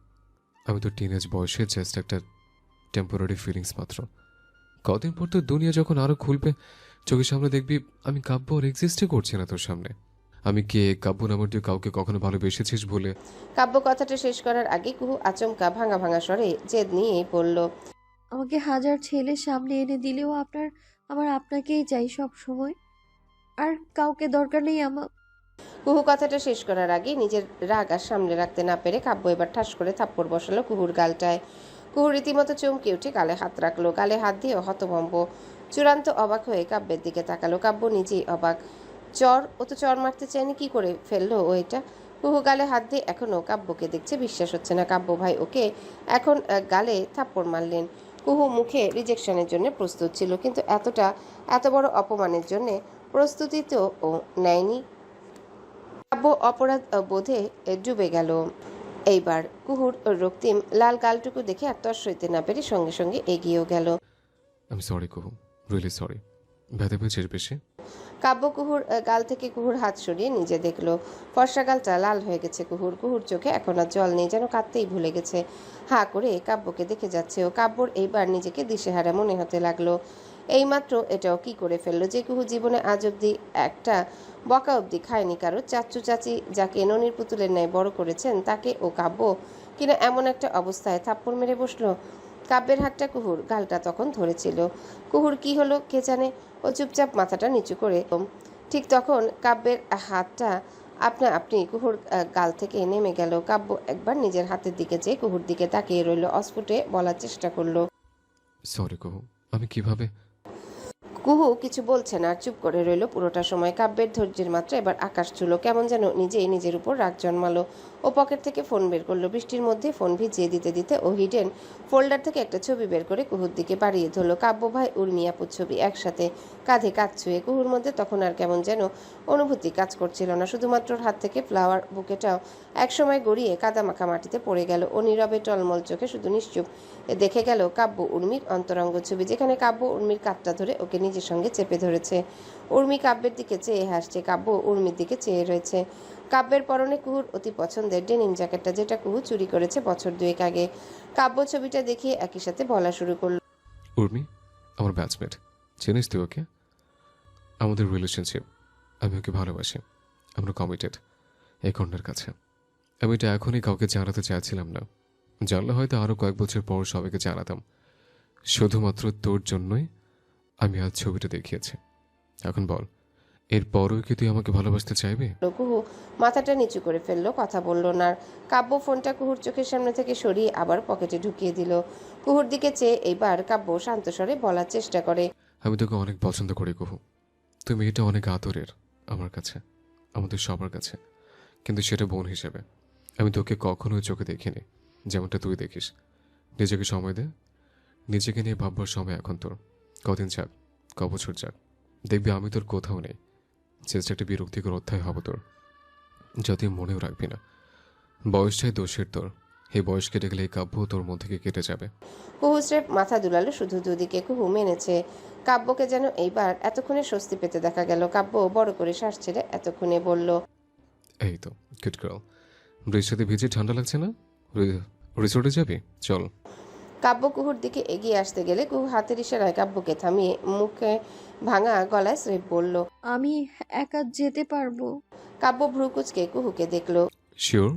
আমি তো টিনেজ বয়সে জাস্ট একটা টেম্পোরারি ফিলিংস মাত্র। কদিন পর তো দুনিয়া যখন আরও খুলবে, চোখের সামনে দেখবি আমি কাব্য আর এক্সিস্টই করছি না তোর সামনে। আমি কে, কাব্য নামের তুই কাউকে কখনো ভালোবেসেছিস বলে? কাব্য কথাটা শেষ করার আগে কুহু আচমকা ভাঙা ভাঙা স্বরে জেদ নিয়েই পড়ল। আমাকে হাজার ছেলের সামনে এনে দিলেও আমার আপনাকেই চাই সব সময়। আর কাউকে দরকার নেই আমার। কুহু কথাটা শেষ করার আগে নিজের রাগ আর সামনে রাখতে না পেরে কাব্য এবার ঠাস করে থাপ্পড় বসালো কুহুর গালটায়। কুহু রীতিমতো চমকে উঠে গালে হাত রাখলো, গালে হাত দিয়ে হতভম্ব চূড়ান্ত অবাক হয়ে কাব্যের দিকে তাকালো। কাব্য নিজেই অবাক। ও তো চর মারতে চায়নি, কি করে ফেললো ও এটা? কুহু গালে হাত দিয়ে এখনো কাব্যকে দেখছে, বিশ্বাস হচ্ছে না। কাব্য ভাই ওকে এখন গালে থাপ্পড় মারলেন। কুহু মুখে রিজেকশনের জন্য প্রস্তুত ছিল, কিন্তু এত বড় অপমানের জন্য প্রস্তুতি তো ও নেয়নি। কাব্য অপরাধ বোধে ডুবে গেল। এইবার কুহুর রক্তিম লাল গালটুকু দেখে আর তর সইতে না পেরে সঙ্গে সঙ্গে এগিয়েও গেল। আমি সরি কুহু, রিয়েলি সরি। ব্যথা পেয়েছিস বেশি? কাব্য কুহুর গাল থেকে কুহুর হাত সরিয়ে নিজে দেখলো ফর্সা গালটা লাল হয়ে গেছে কুহুর চোখে এখন আর জল নেই, যেন কাঁদতেই ভুলে গেছে। হা করে কাব্যকে দেখে যাচ্ছে ও। কাব্যর এইবার নিজেকে দিশেহারা মনে হতে লাগলো। এইমাত্র এটাও কি করে ফেললো যে কুহু জীবনে আজ অব্দি একটা বকা অব্দি খায়নি কারো। চাচু চাচি যাকে ননির পুতুলের ন্যায় বড় করেছেন তাকে ও কাব্য কিনা এমন একটা অবস্থায় থাপ্পড় মেরে বসলো। কাব্যের হাতটা কুহুর গালটা তখন ধরেছিল। কুহুর কি হলো কে জানে, ও চুপচাপ মাথাটা নিচু করে। ঠিক তখন কাব্যের হাতটা আপনা আপনি কুহুর গাল থেকে নেমে গেল। কাব্য একবার নিজের হাতের দিকে চেয়ে কুহুর দিকে তাকিয়ে রইল, অস্ফুটে বলার চেষ্টা করলো। সরি কুহু, আমি কিভাবে? কুহু কিছু বলছে না, আর চুপ করে রইল পুরোটা সময়। কাব্যের ধৈর্যের মাত্রা এবার আকাশ ছুল, কেমন যেন নিজেই নিজের উপর রাগ জন্মালো। ও পকেট থেকে ফোন বের করলো, বৃষ্টির মধ্যে ফোন ভিজিয়ে দিতে দিতে ও হিডেন ফোল্ডার থেকে একটা ছবি বের করে কুহুর দিকে বাড়িয়ে ধরলো। কাব্য ভাই উর্মি আপুর ছবি একসাথে, কাঁধে কাঁধ ছুঁয়ে। কুহুর মধ্যে তখন আর কেমন যেন অনুভূতি কাজ করছিল না, শুধুমাত্র ওর হাত থেকে ফ্লাওয়ার বুকেটাও একসময় গড়িয়ে কাদামাখা মাটিতে পড়ে গেল। ও নীরবে টলমল চোখে শুধু নিশ্চুপ দেখে গেল কাব্য উর্মির অন্তরঙ্গ ছবি, যেখানে কাব্য উর্মির কাঁধটা ধরে ওকে নিজের সঙ্গে চেপে ধরেছে। উর্মি কাব্যের দিকে চেয়ে হাসছে, কাব্য উর্মির দিকে চেয়ে রয়েছে। কাব্যের পরনে কুহুর অতি পছন্দের ডেনিম জ্যাকেটটা, যেটা কুহু চুরি করেছে বছর 2 আগে। কাব্য ছবিটা দেখিয়ে একই সাথে বলা শুরু করলো। উর্মি আমার ব্যাচমেট, চিনিস তুই ওকে? আমাদের রিলেশনশিপ, আমি ওকে ভালোবাসি, আমরা কমিটেড এই কন্যার কাছে। আমি এটা এখনই কাউকে জানাতে চাইছিলাম না, জানলে হয়তো আরও কয়েক বছর পর সবাইকে জানাতাম। শুধুমাত্র তোর জন্যই আমি আজ ছবিটা দেখিয়েছি। এখন বল, এরপরও কি তুই আমাকে ভালোবাসতে চাইবি? কুহু মাথাটা নিচু করে ফেললো, কথা বলল না। কাব্য ফোনটা কুহুর চোখের সামনে থেকে সরিয়ে আবার পকেটে ঢুকিয়ে দিল। কুহুর দিকে চেয়ে এইবার কাব্য শান্ত স্বরে বলার চেষ্টা করে। আমি তোকে অনেক পছন্দ করি কুহু, তুই মেয়েটা অনেক আদরের আমার কাছে, আমাদের সবার কাছে। কিন্তু সেটা বোন হিসেবে আমি তোকে কখনোই চোখে দেখিনি যেমনটা তুই দেখিস। নিজেকে সময় দে, নিজেকে নিয়ে ভাববার সময় এখন তোর। কদিন যাক, কবছর যাক, দেখবি আমি তোর কোথাও নেই। চেষ্টা একটা বিরক্তিকর অধ্যায় হব তোর, যা তুই মনেও রাখবি না। বয়সটাই দোষের তোর, এই বয়স কেটে গেলে এই কাব্য তোর মন থেকে কেটে যাবে। কুহু স্রেফ মাথা দুলালো শুধু দুদিকে। কুহু মেনেছে। কাব্যকে যেন এইবার এতক্ষণে স্বস্তি পেতে দেখা গেল। কাব্য বড় করে শ্বাস ছেড়ে এতক্ষণে বলল, এই তো গুড গার্ল। বৃষ্টিতে ভিজে ঠান্ডা লাগছে না? রিসোর্টে যাবি? চল। কাব্য কুহুর দিকে এগিয়ে আসতে গেলে কুহু হাতের ইশারায় কাব্যকে থামিয়ে মুখে ভাঙা গলায় স্রেফ বলল, আমি একা যেতে পারবো। কাব্য ভ্রু কুচকে কুহুকে দেখলো। শিওর?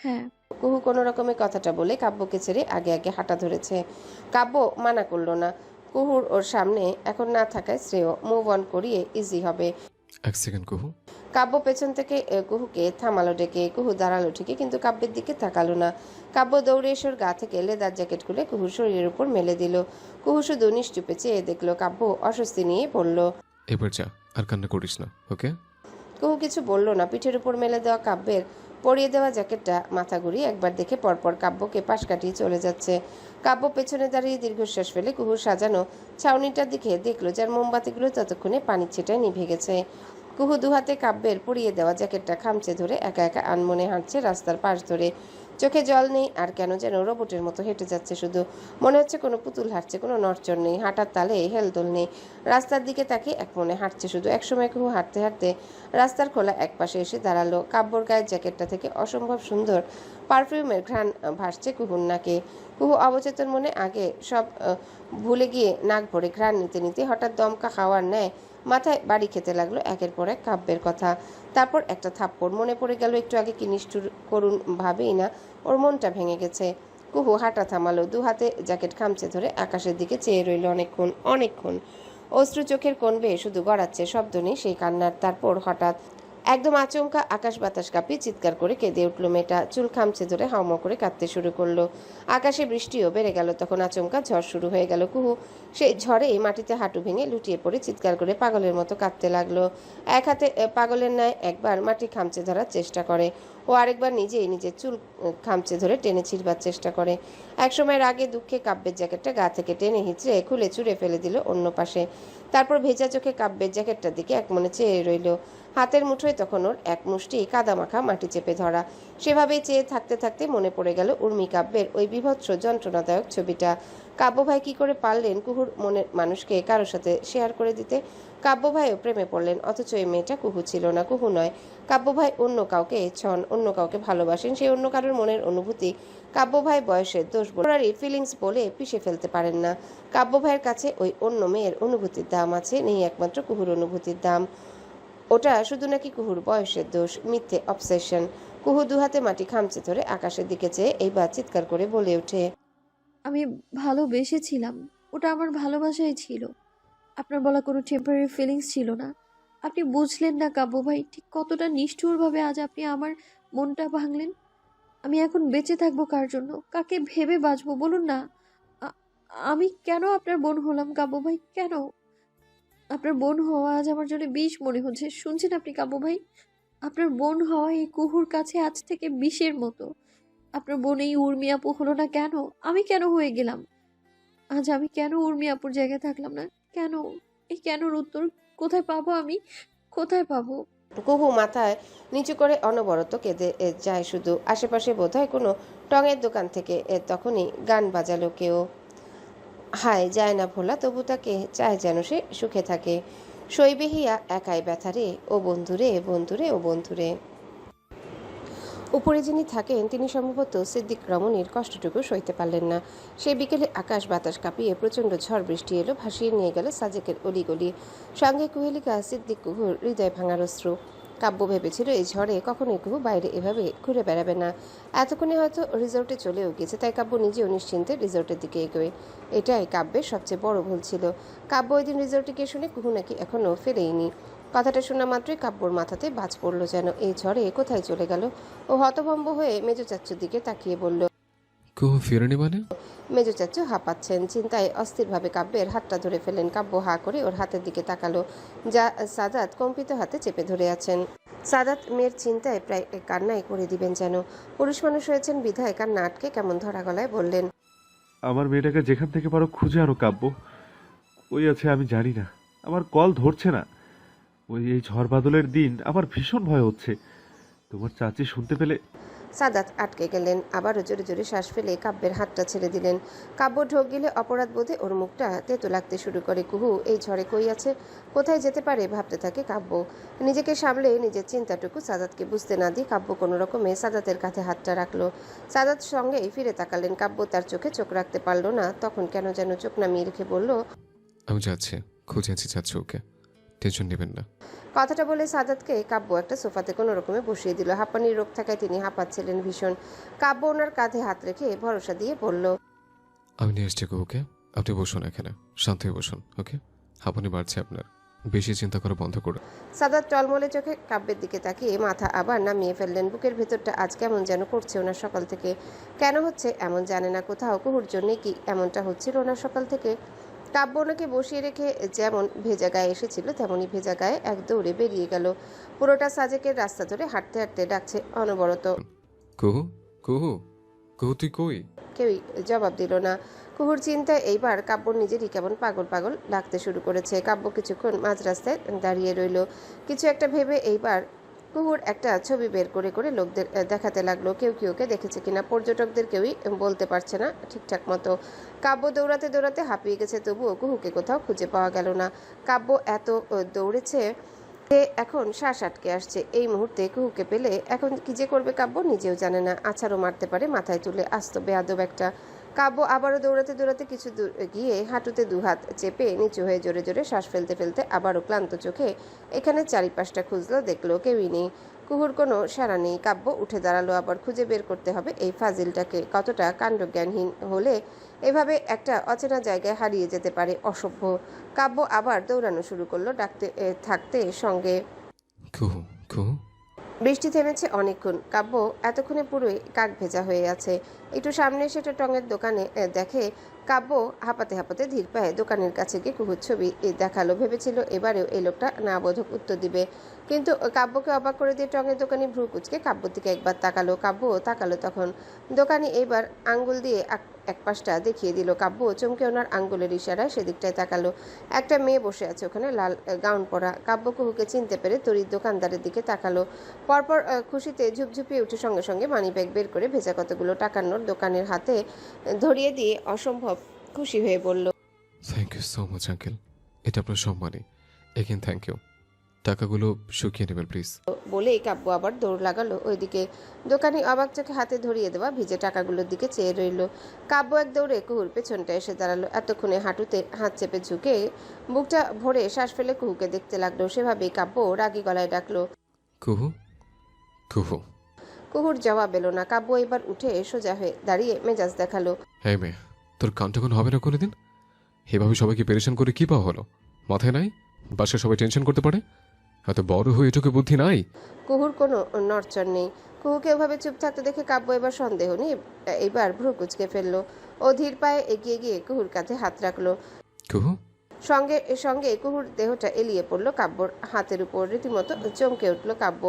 হ্যাঁ। কুহু কোনো রকমের কথাটা বলে কাব্যকে ছেড়ে আগে আগে হাঁটা ধরেছে। কাব্য মানা করলো না, কুহুর ওর সামনে এখন না থাকায় শ্রেয়, মুভ অন করিয়ে ইজি হবে। এক সেকেন্ড কুহু। কাব্য পেছন থেকে কুহুকে থামালো ডেকে। কুহু দাঁড়ালো ঠিকই, কিন্তু কাব্যের দিকে তাকালো না। কাব্য দৌড়ে এসে ওর গা থেকে লেদার জ্যাকেট খুলে কুহুর শরীরের উপর মেলে দিল। কুহু শুধু নিশ্চুপে চেয়ে দেখলো। কাব্য অস্বস্তি নিয়ে বলল, এবার যা, আর কান্না করিস না, ওকে? কুহু কিছু বলল না। পিঠের উপর মেলে দেওয়া কাব্যের পরিয়ে দেওয়া জ্যাকেটটা মাথা ঘুরিয়ে একবার দেখে পরপর কাব্যকে পাশ কাটিয়ে চলে যাচ্ছে। কাব্য পেছনে দাঁড়িয়ে দীর্ঘশ্বাস ফেলে কুহুর সাজানো ছাউনিটার দিকে দেখলো, যার মোমবাতিগুলো ততক্ষণে পানির ছিটায় নিভে গেছে। কুহু দুহাতে কাব্যের পরিয়ে দেওয়া জ্যাকেটটা খামচে ধরে একা একা আনমনে হাঁটছে রাস্তার পাশ ধরে। চোখে জল নেই, আর কেন যেন রোবটের মতো হেঁটে যাচ্ছে শুধু। মনে হচ্ছে কোনো পুতুল হাঁটছে, কোনো নড়চড় নেই, হাঁটার তালে হেলদোল নেই। রাস্তার দিকে তাকিয়ে এক মনে হাঁটছে শুধু। একসময় কুহু হাঁটতে হাঁটতে রাস্তার খোলা এক পাশে এসে দাঁড়ালো। কাব্যর গায়ের জ্যাকেটটা থেকে অসম্ভব সুন্দর পারফিউমের ঘ্রাণ ভাসছে কুহুর নাকে। কুহু অবচেতন মনে আগে সব ভুলে গিয়ে নাক ভরে ঘ্রাণ নিতে নিতে হঠাৎ দমকা খাওয়ার ন্যায় মাথায় বাড়ি খেতে লাগলো একের পর এক কাব্যের কথা। তারপর একটা থাপ্পড়। মনে পড়ে গেল একটু আগে কি নিষ্ঠুর করুণ ভাবেই না ওর মনটা ভেঙে গেছে। কুহু হাঁটা থামালো, দু হাতে জ্যাকেট খামচে ধরে আকাশের দিকে চেয়ে রইল অনেকক্ষণ। অশ্রু চোখের কোণ বেয়ে শুধু গড়াচ্ছে, শব্দ নেই সেই কান্নার। তারপর হঠাৎ একদম আচমকা আকাশ বাতাস কাঁপিয়ে চিৎকার করে কেঁদে উঠল মেয়েটা। চুল খামচে ধরে হাউমাউ করে কাঁদতে শুরু করলো। আকাশে বৃষ্টিও বেড়ে গেল। তখন আচমকা ঝড় শুরু হয়ে গেল। কুহু সেই ঝড়ে মাটিতে হাঁটু ভেঙে লুটিয়ে পড়ে চিৎকার করে পাগলের মতো কাঁদতে লাগলো। এক হাতে পাগলের ন্যায় একবার মাটি খামচে ধরার চেষ্টা করে, ও আরেকবার নিজেই নিজের চুল খামচে ধরে টেনে ছিঁড়বার চেষ্টা করে। একসময় রাগে দুঃখে কাব্যের জ্যাকেটটা গা থেকে টেনে হিঁচড়ে খুলে চুরে ফেলে দিল অন্য পাশে। তারপর ভেজা চোখে কাব্যের জ্যাকেটটার দিকে একমনে চেয়ে রইল। হাতের মুঠোয় তখন ওর এক মুষ্টি কাদামাখা মাটি চেপে ধরা। সেভাবেই চেয়ে থাকতে থাকতে মনে পড়ে গেল উর্মি কাব্যের ওই বীভৎস যন্ত্রণাদায়ক ছবিটা। কাব্য ভাই কি করে পারলেন কুহুর মনের মানুষকে কারোর সাথে শেয়ার করে দিতে? কাব্য ভাইও প্রেমে পড়লেন, অথচ এই মেয়েটা কুহু ছিল না, কুহু নয়। কাব্য ভাই অন্য কাউকে ছন, অন্য কাউকে ভালোবাসেন। সেই অন্য কারোর মনের অনুভূতি কাব্য ভাই বয়সের দোষ বলে ফিলিংস বলে পিষে ফেলতে পারেন না। কাব্য ভাইয়ের কাছে ওই অন্য মেয়ের অনুভূতির দাম আছে, নেই একমাত্র কুহুর অনুভূতির দাম। ওটা শুধু নাকি কুহুর বয়সের দোষ, মিথ্যে অবসেশন। কুহু দুহাতে মাটি খামচে ধরে আকাশের দিকে চেয়ে এইবার চিৎকার করে বলে ওঠে, আমি ভালোবেসেছিলাম, ওটা আমার ভালোবাসাই ছিল। আপনার বলা কোনো টেম্পোরারি ফিলিংস ছিল না। আপনি বুঝলেন না কাব্য ভাই, ঠিক কতটা নিষ্ঠুরভাবে আজ আপনি আমার মনটা ভাঙলেন। আমি এখন বেঁচে থাকবো কার জন্য, কাকে ভেবে বাঁচবো বলুন না। আ- আমি কেন আপনার বোন হলাম কাব্য ভাই, কেন? আপনার বোন হওয়া আজ আমার জন্য বিষ মনে হচ্ছে। শুনছেন আপনি কাব্য ভাই? আপনার বোন হওয়া এই কুহুর কাছে আজ থেকে বিষের মতো। আপনার বোন এই উর্মি আপু হলো না কেন? আমি কেন হয়ে গেলাম? আজ আমি কেন উর্মি আপুর জায়গায় থাকলাম না? কেন? এই কেনর উত্তর কোথায় পাবো আমি? কোথায় পাবো? কুহু মাথায় নিচু করে অনবরত কেঁদে যায় শুধু। আশেপাশে বোধহয় কোনো টঙের দোকান থেকে তখনই গান বাজালো কেউ। হায় যায় না ভোলা, তবু তাকে চায় যেন সে সুখে থাকে। সইবেহিয়া একাই ব্যথারে, ও বন্ধুরে বন্ধুরে ও বন্ধুরে। উপরে যিনি থাকেন তিনি সম্ভবত সিদ্দিক রমণীর কষ্টটুকু সইতে পারলেন না। সেই বিকেলে আকাশ বাতাস কাঁপিয়ে প্রচণ্ড ঝড় বৃষ্টি এলো, ভাসিয়ে নিয়ে গেল সাজেকের অলিগলি। সঙ্গে কুহেলিকা সিদ্দিক কুহুর হৃদয় ভাঙার অশ্রু। কাব্য ভেবেছিল এই ঝড়ে কখনোই কুহু বাইরে এভাবে ঘুরে বেড়াবে না। এতক্ষণে হয়তো রিসোর্টে চলেও গেছে, তাই কাব্য নিজেও নিশ্চিন্তে রিসোর্টের দিকে এগোয়। এটাই কাব্যের সবচেয়ে বড় ভুল ছিল। কাব্য ওই দিন রিসোর্টে গিয়ে শুনে কুহু নাকি এখনও ফেরেইনি। কথাটা শোনা মাত্রই কাব্যর মাথাতে বাজ পড়ল যেন, এই ঝড়ে কোথায় চলে গেল। ও হতভম্ব হয়ে মেজো চাচ্চুর দিকে তাকিয়ে বলল, কুহু ফিরেনি মানে? মেজো চাচ্চু হাঁপাচ্ছেন। চিন্তায় অস্থিরভাবে কাব্যের হাতটা ধরে ফেলেন। কাব্য হা করে ওর হাতের দিকে তাকালো, যা সাদাত কম্পিত হাতে চেপে ধরে আছেন। সাদাত মেয়ের চিন্তায় প্রায় কান্নাই করে দিবেন যেন। পুরুষ মানুষ হয়েছেন বিধায় কান্না আটকে কেমন ধরা গলায় বললেন, আমার মেয়েটাকে যেখান থেকে পারো খুঁজে আনো কাব্য। ওই আছে আমি জানি না, আমার কল ধরছে না। এই ঝড় বাদলের দিন আমার ভীষণ ভয় হচ্ছে। তোমার চাচি শুনতে পেলে। সাদাত আটকে গেলেন। আবারও জোরে জোরে শ্বাস ফেলে কাব্যের হাতটা ছেড়ে দিলেন। কাব্য ঢোক গেলে অপরাধ বোধে ওর মুখটা তেতো লাগতে শুরু করে। কুহু এই ঝড়ে কই আছে, কোথায় যেতে পারে ভাবতে থাকে কাব্য। নিজেকে সামলে নিজের চিন্তাটুকু সাদাতকে বুঝতে না দিয়ে কাব্য কোনো রকমে সাদাতের কাঁধে হাতটা রাখলো। সাদাত সঙ্গেই ফিরে তাকালেন। কাব্য তার চোখে চোখ রাখতে পারল না। তখন কেন যেন চোখ নামিয়ে রেখে বলল, আমি যাচ্ছি, খুঁজে আছি চাচ্ছি, ওকে, টেনশন নেবেন না। কথাটা বলে সাদাতকে কাব্য একটা সোফাতে কোনো রকমে বসিয়ে দিল। হাঁপানির রোগ থাকায় তিনি হাঁপাচ্ছিলেন ভীষণ। কাব্য ওনার কাঁধে হাত রেখে ভরসা দিয়ে বলল, আমি নিয়ে এসছি কুহুকে, আপনি বসুন এখানে, শান্ত হয়ে বসুন, ওকে? হাঁপানি বাড়ছে আপনার, বেশি চিন্তা করা বন্ধ করুন। সাদাত টলমলে চোখে কাব্যের দিকে তাকিয়ে মাথা আবার নামিয়ে ফেললেন। বুকের ভেতরটা আজ কেমন যেন করছে ওনার সকাল থেকে। কেন হচ্ছে এমন জানে না। কোথাও কুহুর জন্যে কি এমনটা হচ্ছিল ওনার সকাল থেকে? কাব্য ওনাকে বসিয়ে রেখে যেমন ভেজা গায়ে এসেছিল তেমনই ভেজা গায়ে এক দৌড়ে বেরিয়ে গেল। পুরোটা সাজেকের রাস্তা ধরে হাঁটতে হাঁটতে ডাকছে অনবরত। কুহু, কুহু, কুহু তুই কই? কেউই জবাব দিল না। কুহুর চিন্তায় এইবার কাব্যর নিজেরই কেমন পাগল পাগল লাগতে শুরু করেছে। কাব্য কিছুক্ষণ মাঝ রাস্তায় দাঁড়িয়ে রইল। কিছু একটা ভেবে এইবার কুহুর একটা ছবি বের করে করে লোকদের দেখাতে লাগলো। কেউ কি ওকে দেখেছে কিনা। পর্যটকদের কেউই বলতে পারছে না ঠিকঠাক মতো। কাব্য দৌড়াতে দৌড়াতে হাঁপিয়ে গেছে, তবুও কুহুকে কোথাও খুঁজে পাওয়া গেল না। কাব্য এত দৌড়েছে যে এখন শ্বাস আটকে আসছে। এই মুহূর্তে কুহুকে পেলে এখন কি যে করবে কাব্য নিজেও জানে না। আছাড়ও মারতে পারে মাথায় তুলে, আস্ত বেয়াদব একটা। কাব্য আবারও দৌড়াতে দৌড়াতে কিছু দূর গিয়ে হাঁটুতে দুহাত চেপে নিচু হয়ে জোরে জোরে শ্বাস ফেলতে ফেলতে আবারও ক্লান্ত চোখে এখানে চারিপাশটা খুঁজলো, দেখলো কেউই নেই। কুহুর কোনো সাড়া নেই। কাব্য উঠে দাঁড়ালো। আবার খুঁজে বের করতে হবে এই ফাজিলটাকে। কতটা কাণ্ডজ্ঞানহীন হলে এভাবে একটা অচেনা জায়গায় হারিয়ে যেতে পারে, অসভ্য। কাব্য আবার দৌড়ানো শুরু করলো, ডাকতে থাকতে সঙ্গে, কুহু, কুহু। বৃষ্টি থেমেছে অনেকক্ষণ। কাব্য এতক্ষণে পুরোই কাক ভেজা হয়ে আছে। একটু সামনে সেটা টঙের দোকানে দেখে কাব্য হাঁপাতে হাঁপাতে ধীর পায়ে দোকানের কাছে গিয়ে কুহুর ছবি দেখালো। ভেবেছিল এবারেও এই লোকটা না বোধক উত্তর দিবে, কিন্তু কাব্যকে অবাক করে দিয়ে টঙের দোকানি ভ্রু কুচকে কাব্যর দিকে একবার তাকালো। কাব্য তাকালো তখন। দোকানি এইবার আঙ্গুল দিয়ে এক পাশটা দেখিয়ে দিল। কাব্য চমকে ওনার আঙ্গুলের ইশারায় সেদিকটায় তাকালো। একটা মেয়ে বসে আছে ওখানে, লাল গাউন পরা। কাব্য কুহুকে চিনতে পেরে তড়িৎ দোকানদারের দিকে তাকালো। পরপর খুশিতে ঝুপঝুপিয়ে উঠে সঙ্গে সঙ্গে মানিব্যাগ বের করে ভেজা কতগুলো টাকার নোট দোকানের হাতে ধরিয়ে দিয়ে অসম্ভব খুশি হয়ে বলল, thank you so much uncle, এটা আপনার সম্মানই। Again thank you. টাকাগুলো শুকিয়ে নেবেন প্লিজ। বলেই কাব্য আবার দৌড় লাগালো ওইদিকে। দোকানি অবাক চোখে হাতে ধরিয়ে দেওয়া ভিজে টাকাগুলোর দিকে চেয়ে রইল। কাব্য এক দৌড়ে কুহুর পেছনটা এসে দাঁড়ালো। এতক্ষণে হাঁটুতে হাত চেপে ঝুঁকে বুকটা ভরে শ্বাস ফেলে কুহুকে দেখতে লাগলো। সেভাবেই কাব্য রাগী গলায় ডাকলো, কুহু, কুহু। কুহুর জবাব এলো না। কাব্য এবার উঠে সোজা হয়ে দাঁড়িয়ে মেজাজ দেখালো। হ্যাঁ মেয়ে, তোর কানটা কোনো হবে না কোনোদিন? এভাবে সবাইকে পেরেশান করে কি পাওয়া হলো? মাথায় নাই? বাসায় সবাই টেনশন করতে পারে? এত বড় হয়ে এটুকু বুদ্ধি নাই? কুহুর কোনো নড়চড় নেই। কুহুকে ওভাবে চুপ থাকতে দেখে কাব্য এবার সন্দেহ নেই, এবার ভ্রু কুচকে ফেললো। ও ধীর পায়ে এগিয়ে গিয়ে কুহুর কাঁধে হাত রাখলো। কুহু, সঙ্গে সঙ্গে কুহুর দেহটা এলিয়ে পড়লো কাব্যর হাতের উপর। রীতিমতো চমকে উঠল কাব্য।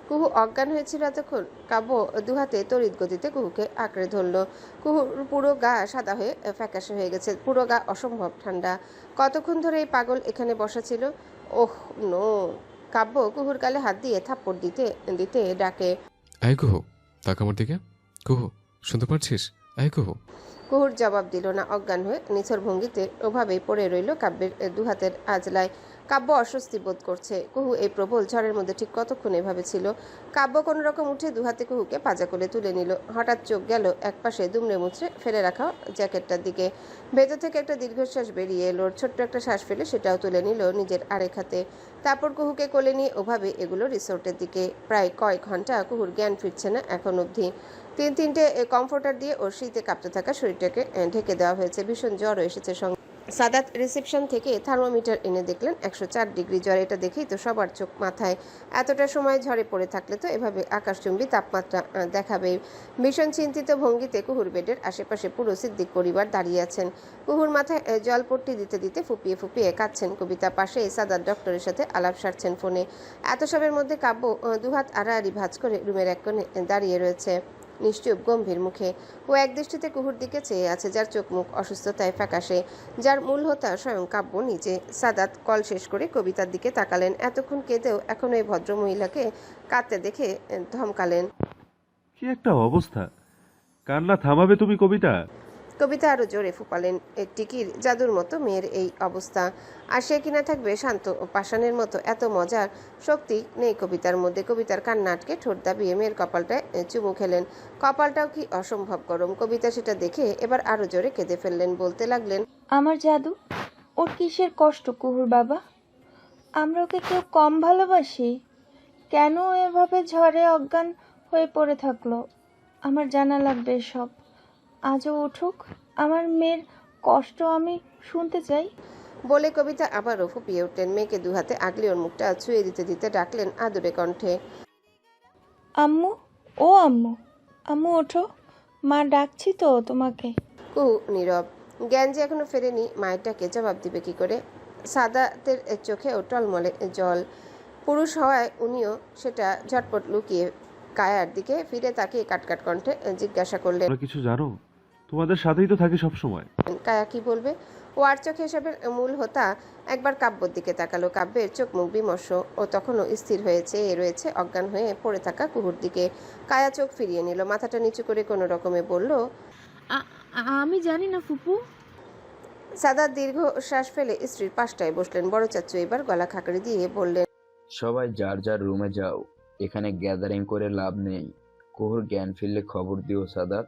কুহু অজ্ঞান হয়েছিল এতক্ষণ। কাব্য দুহাতে তড়িৎ গতিতে কুহুকে আঁকড়ে ধরলো। কুহুর পুরো গা সাদা হয়ে ফ্যাকাশে হয়ে গেছে, পুরো গা অসম্ভব ঠান্ডা। কতক্ষণ ধরে এই পাগল এখানে বসা ছিল? Oh no! কাব্য কুহুর গালে হাত দিয়ে থাপ্পড় দিতে দিতে ডাকে, এই কুহু, তাক আমার দিকে। কুহু, শুনতে পারছিস? এই কুহু। কুহুর জবাব দিল না। অজ্ঞান হয়ে নিথর ভঙ্গিতে ওভাবেই পড়ে রইল কাব্যের দুহাতের আজলায়। কাব্য অস্বস্তি বোধ করছে। কুহু এই প্রবল ঝড়ের মধ্যে ঠিক কতক্ষণ এভাবে ছিল? কাব্য কোনো রকম উঠে দুহাতে কুহুকে পাজা করে তুলে নিল। হঠাৎ চোখ গেল একপাশে দুমড়ে মুচড়ে ফেলে রাখা জ্যাকেটটার দিকে। ভেতর থেকে একটা দীর্ঘশ্বাস বেরিয়ে এলো। ছোট্ট একটা শ্বাস ফেলে সেটাও তুলে নিল নিজের আরেক হাতে। তারপর কুহুকে কোলে নিয়ে ওভাবে এগুলো রিসোর্টের দিকে। প্রায় কয়েক ঘন্টা কুহুর জ্ঞান ফিরছে না এখন অবধি। তিনটে কমফোর্টার দিয়ে ওর শীতে কাঁপতে থাকা শরীরটাকে ঢেকে দেওয়া হয়েছে। ভীষণ জ্বরও এসেছে সঙ্গে। সাদাত রিসেপশন থেকে থার্মোমিটার এনে দেখলেন 104 ডিগ্রি জ্বর। এটা দেখেই তো সবার চোখ মাথায়। এতটা সময় ঝড়ে পড়ে থাকলে তো এভাবে আকাশচুম্বী তাপমাত্রা দেখাবেই। ভীষণ চিন্তিত ভঙ্গিতে কুহুর বেডের আশেপাশে পুরো সিদ্দিক পরিবার দাঁড়িয়ে আছেন। কুহুর মাথায় জলপট্টি দিতে দিতে ফুপিয়ে ফুপিয়ে কাঁদছেন কবিতা। পাশে সাদাত ডক্টরের সাথে আলাপ সারছেন ফোনে। এত সবের মধ্যে কাব্য দুহাত আড়াআড়ি ভাঁজ করে রুমের এক কোণে দাঁড়িয়ে রয়েছে নিশ্চুপ গম্ভীর মুখে। ও একদৃষ্টিতে কুহুর দিকে চেয়ে আছে, যার চোখ মুখ অসুস্থতায় ফ্যাকাশে, যার মূল হোতা স্বয়ং কাব্য নিজে। সাদাত কল শেষ করে কবিতার দিকে তাকালেন। এতক্ষণ কেঁদেও এখন এই ভদ্রমহিলাকে কাঁদতে দেখে ধমকালেন, কি একটা অবস্থা! কান্না থামাবে তুমি কবিতা? কবিতা আরো জোরে ফুপালেন। টিকির জাদুর মতো মেয়ের এই অবস্থা, আর সে কিনা থাকবে শান্ত পাষাণের মতো। এত মজার শক্তি নেই কবিতার মধ্যে। কবিতার কান্না আটকে ঠোঁট দাবিয়ে মেয়ের কপালটায় চুমু খেলেন। কপালটাও কি অসম্ভব গরম। কবিতা সেটা দেখে এবার আরো জোরে কেঁদে ফেললেন। বলতে লাগলেন, আমার জাদু, ওর কিসের কষ্ট কুহুর বাবা? আমরা ওকে কেউ কম ভালোবাসি? কেন ও এভাবে ঝড়ে অজ্ঞান হয়ে পড়ে থাকলো? আমার জানা লাগবে সব। আজও উঠুক, আমার মেয়ের কষ্ট আমি শুনতে চাই। বলে কবিতা আবারও ফুপিয়ে উঠলেন। মেয়েকে দুহাতে আগলে ওর মুখটা ছুঁয়ে দিতে দিতে ডাকলেন আদুরে কণ্ঠে, আম্মু, ও আম্মু, আম্মু ওঠো, মা ডাকছি তো তোমাকে। কুহু নীরব। জ্ঞান যে এখনো ফেরেনি, মায়েরটাকে জবাব দিবে কি করে? সাদাতের চোখেও টলমলে জল। পুরুষ হওয়ায় উনিও সেটা ঝটপট লুকিয়ে কায়ার দিকে ফিরে তাকিয়ে কাটকাট কণ্ঠে জিজ্ঞাসা করলেন, তোমরা কিছু জানো? তোমাদের সাথেই তো থাকি সব সময়। কায়া কি বলবে? ও আর চোখে এসবের মূল হোতা একবার কাব্যর দিকে তাকালো। কাব্যের চোখ মুখ বিমর্ষ। ও তখনও স্থির হয়েছে রয়েছে অজ্ঞান হয়ে পড়ে থাকা কুহুর দিকে। কায়া চোখ ফিরিয়ে নিল, মাথাটা নিচু করে কোনো রকমে বলল, আমি জানি না ফুপু। সাদাত দীর্ঘ শ্বাস ফেলে স্ত্রীর পাশটায় বসলেন। বড় চাচু এবার গলা খাকড়ি দিয়ে বললেন, সবাই যার যার রুমে যাও, এখানে গ্যাদারিং করে লাভ নেই। কুহুর জ্ঞান ফিরলে খবর দিও সাদাত।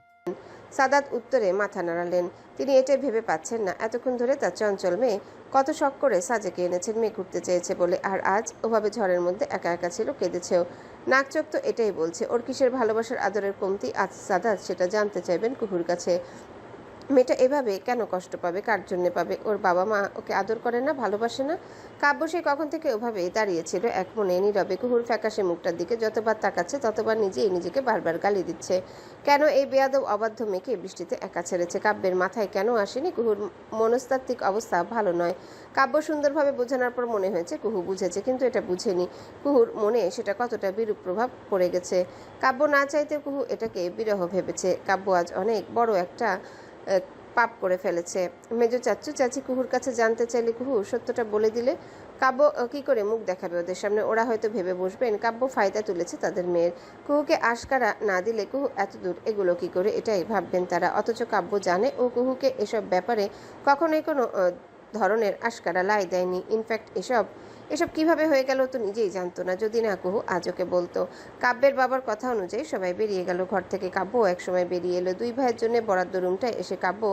সাদাত উত্তরে মাথা নাড়ালেন। তিনি এটাই ভেবে পাচ্ছেন না এতক্ষণ ধরে তার চঞ্চল মেয়ে কত শখ করে সাজেকে এনেছেন মেয়ে ঘুরতে চেয়েছে বলে, আর আজ ওভাবে ঝড়ের মধ্যে একা একা ছিল, কেঁদেছেও। নাক চোখ তো এটাই বলছে। ওর কিসের ভালোবাসার আদরের কমতি আজ সাদাত সেটা জানতে চাইবেন কুহুর কাছে। মেয়েটা এভাবে কেন কষ্ট পাবে, কার জন্য পাবে? ওর বাবা মা ওকে আদর করে না, ভালোবাসে না? কাব্য সে কখন থেকে ওভাবেই দাঁড়িয়েছিল এক মনে নীরবে কুহুর ফ্যাকাশে মুখটার দিকে যতবার তাকাচ্ছে ততবার নিজেই নিজেকে বারবার গালি দিচ্ছে। কেন এই বেয়াদব অবাধ্য মেয়েকে বৃষ্টিতে একা ছেড়েছে? কাব্যের মাথায় কেন আসেনি কুহুর মনস্তাত্ত্বিক অবস্থা ভালো নয়? কাব্য সুন্দরভাবে বোঝানোর পর মনে হয়েছে কুহু বুঝেছে, কিন্তু এটা বুঝেনি। কুহুর মনে সেটা কতটা বিরূপ প্রভাব পড়ে গেছে। কাব্য না চাইতে কুহু এটাকে বিরহ ভেবেছে। কাব্য আজ অনেক বড় একটা পাপ করে ফেলেছে। মেজো চাচু চাচি কুহুর কাছে জানতে চাইলে কুহু সত্যটা বলে দিলে কাব্য কি করে মুখ দেখাবে ওদের সামনে? ওরা হয়তো ভেবে বসবেন কাব্য ফায়দা তুলেছে তাদের মেয়ের। কুহুকে আশকারা না দিলে কুহু এত দূর এগুলো কি করে, এটাই ভাববেন তারা। অথচ কাব্য জানে ও কুহুকে এসব ব্যাপারে কখনোই কোনো ধরনের আশকারা লাই দেয়নি। ইনফ্যাক্ট এসব কিভাবে হয়ে গেল তো নিজেই জানতো না, যদি না কুহু আজ ওকে বলতো। কাব্যের বাবার কথা অনুযায়ী সবাই বেরিয়ে গেল ঘর থেকে। কাব্যও একসময় বেরিয়ে এলো। দুই ভাইয়ের জন্য বরাদ্দ রুমটায় এসে কাব্য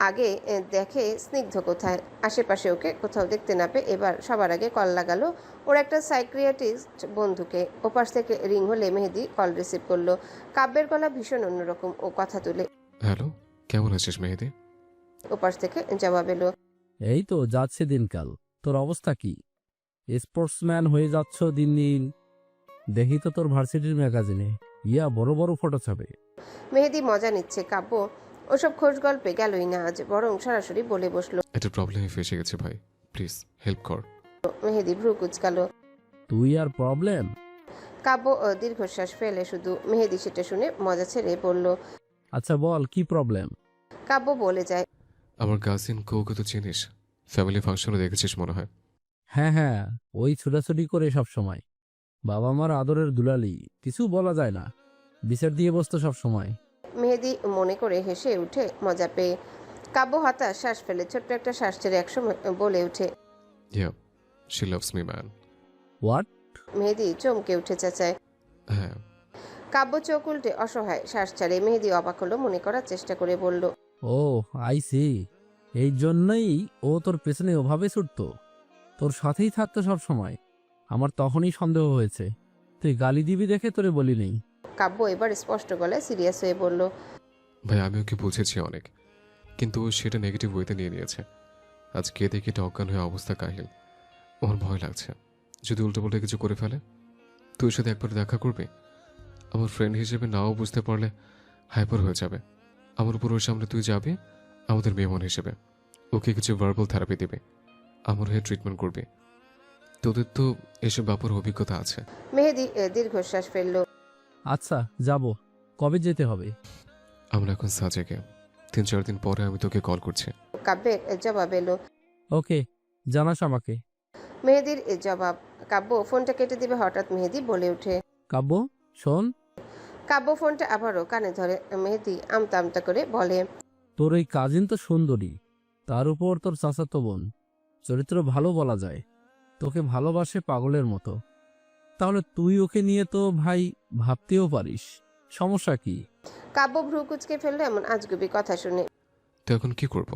আগে দেখে স্নিগ্ধ কোথায়। আশেপাশে ওকে কোথাও দেখতে না পেয়ে এবার সবার আগে কল লাগালো ওর একটা সাইক্রিয়াটিস্ট বন্ধুকে। ওপাশ থেকে রিং হলে মেহেদি কল রিসিভ করলো। কাব্যের গলা ভীষণ অন্যরকম। ও কথা তুলে হ্যালো, কেমন আছিস মেহেদি? ওপাশ থেকে জবাব এলো, এই তো যাচ্ছে দিনকাল। তোর অবস্থা কি? স্পোর্টসম্যান হয়ে যাচ্ছ দিন দিন। দেখি তো তোর ভার্সিটির ম্যাগাজিনে বড় বড় ফটো ছাপে। মেহেদি মজা নিচ্ছে। কাব্য ওসব খোঁজ গল্পে গেলই না আজ, বরং সরাসরি বলে বসলো। একটা প্রবলেমে ফেসে গেছে ভাই, প্লিজ হেল্প কর। মেহেদি ভ্রু কুচকালো। তুই আর প্রবলেম? কাব্য দীর্ঘশ্বাস ফেলে শুধু। মেহেদি সেটা শুনে মজা ছেড়ে বলল, আচ্ছা বল কি প্রবলেম? কাব্য বলে যায়, আমার কাজিন কোকে তো চিনিস, ফ্যামিলি ফাংশনে দেখেছিস মনে হয়। হ্যাঁ হ্যাঁ, ওই ছুটাছুটি করে সব সময়। বাবা মার আদরের দুলালি, কিছু বলা যায় না। বিচার দিয়ে বসতো সব সময়। মেহেদি মনে করে হেসে উঠে মজা পেয়ে। কাব্য হতাশ শ্বাস ফেলে ছোট্ট একটা শ্বাস ছেড়ে একসময় বলে উঠে, yeah, she loves me man. What? Mehedi চমকে উঠে চেঁচায়। হ্যাঁ। কাব্য চোখ উল্টে অসহায় শ্বাস ছাড়ে। মেহেদি অবাক হলো, মনে করার চেষ্টা করে বলল, ও আই সি। এই জন্যই ও তোর পেছনে ওভাবে ছুটতো, তোর সাথেই থাকতো সব সময়। আমার তখনই সন্দেহ হয়েছে। তুই গালি দিবি দেখে তোরে বলি নেই। কাব্য এবার স্পষ্ট গলায় সিরিয়াস হয়ে বলল, ভাই আমি ওকে বুঝেছি অনেক, কিন্তু ও সেটা নেগেটিভ ওয়েতে নিয়ে নিয়েছে। আজ কে দেখে এটা অজ্ঞান হয়ে অবস্থা কাহিল। আমার ভয় লাগছে যদি উল্টোপাল্টা কিছু করে ফেলে। তুই সাথে একবার দেখা করবি? আমার ফ্রেন্ড হিসেবে নাও বুঝতে পারলে হাইপার হয়ে যাবে। আমার উপর ওর সামনে তুই যাবি আমাদের মেহমান হিসেবে, ওকে কিছু ভার্বাল থেরাপি দিবি, আমার হয়ে ট্রিটমেন্ট করবি। তোদের তো এসব ব্যাপার অভিজ্ঞতা আছে। মেহেদি দীর্ঘশ্বাস ফেলল। আচ্ছা যাব, কবে যেতে হবে? আমরা এখন সাজেকে, 3-4 দিন পরে আমি তোকে কল করছি। কাব্যের জবাব এলো। ওকে, জানাস আমাকে। মেহেদির জবাব। কাব্য ফোনটা কেটে দিবে হঠাৎ মেহেদি বলে ওঠে, কাব্য শোন। কাব্য ফোনটা আবারও কানে ধরে। মেহেদি আমতা আমতা করে বলে, তোর এই কাজিন তো সুন্দরী, তার উপর তোর চাচাতো বোন, চরিত্র ভালো বলা যায়। তোকে ভালোবাসে পাগলের মতো। তাহলে তুই ওকে নিয়ে তো ভাই ভাবতেও পারিস। সমস্যা কি? কাব্য ভ্রু কুচকে ফেললো এমন আজগুবি কথা শুনে। তো এখন কি করব?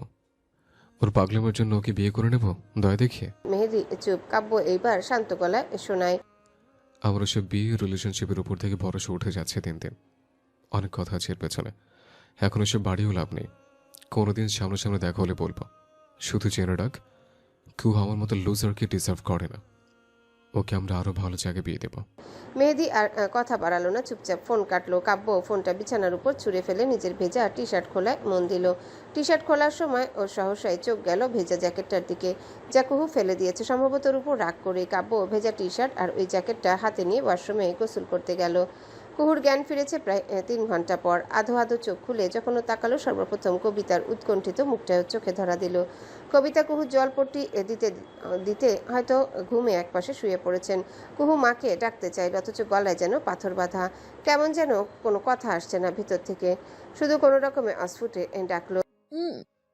ওর পাগলামের জন্য ওকে বিয়ে করে নেব দয়া দেখিয়ে? মেহেদি চুপ। কাব্য এইবার শান্ত গলায় শোনায়, আমার ওসব বিয়ে রিলেশনশিপের উপর থেকে ভরসা উঠে যাচ্ছে দিন দিন। অনেক কথা আছে এর পেছনে, এখন ওসব বাড়িও লাভ নেই। কোনোদিন সামনে দেখা হলে বলবো, শুধু জেনে রাখ কেউ আমার মতো লুজারকে ডিজার্ভ করে না। ওকে আমরা আরো ভালো জায়গায় বিয়ে দেবো। মেহেদি আর কথা বাড়ালো না, চুপচাপ ফোন কাটলো। কাব্য ফোনটা বিছানার উপর ছুঁড়ে ফেলে নিজের ভেজা টি শার্ট খোলায় মন দিল। টি শার্ট খোলার সময় ওর সহসায় চোখ গেল ভেজা জ্যাকেটটার দিকে, যা কুহু ফেলে দিয়েছে সম্ভবত ওর উপর রাগ করে। কাব্য ভেজা টি শার্ট আর ওই জ্যাকেটটা হাতে নিয়ে ওয়াশরুমে গোসল করতে গেল। কুহুর জ্ঞান ফিরেছে প্রায় 3 ঘন্টা পর। আধো আধো চোখ খুলে যখন ও তাকালো, সর্বপ্রথম কবিতার উৎকণ্ঠিত মুখটা চোখে ধরা দিল। কবিতা কুহু জলপট্টি দিতে দিতে হয়তো ঘুমে একপাশে শুয়ে পড়েছেন। কুহু মাকে ডাকতে চাইল, অথচ গলায় যেন পাথর বাঁধা। কেমন যেন কোনো কথা আসছে না ভিতর থেকে। শুধু কোনো রকমে অস্ফুটে ডাকলো,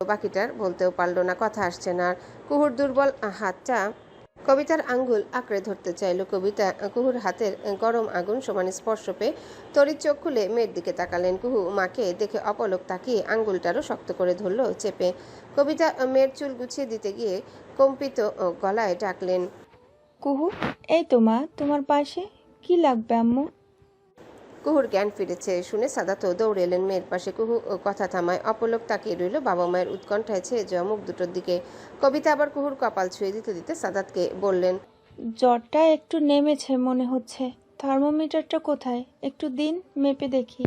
বাকিটার বলতেও পারলো না। কথা আসছে না। কুহুর দুর্বল হাতটা কবিতার আঙ্গুল আঁকড়ে ধরতে চাইল। কবিতা কুহুর হাতের গরম আগুন সমান স্পর্শ পেয়ে তড়িৎ চোখ খুলে মেয়ের দিকে তাকালেন। কুহু মাকে দেখে অপলক তাকিয়ে আঙ্গুলটারও শক্ত করে ধরল চেপে। কবিতা মেয়ের চুল গুছিয়ে দিতে গিয়ে কম্পিত গলায় ডাকলেন, কুহু, এই তো মা তোমার পাশে। কি লাগবে আম্মু? কুহুর জ্ঞান ফিরেছে শুনে সাদাতও দৌড়ে এলেন মেয়ের পাশে। কুহু কথা থামায় অপলক তাকিয়ে রইল বাবা মায়ের উৎকণ্ঠায় ছেয়ে যাওয়া মুখ দুটোর দিকে। কবিতা আবার কুহুর কপাল ছুঁয়ে দিতে দিতে সাদাতকে বললেন, জ্বরটা একটু নেমেছে মনে হচ্ছে। থার্মোমিটারটা কোথায়? একটু দিন, মেপে দেখি।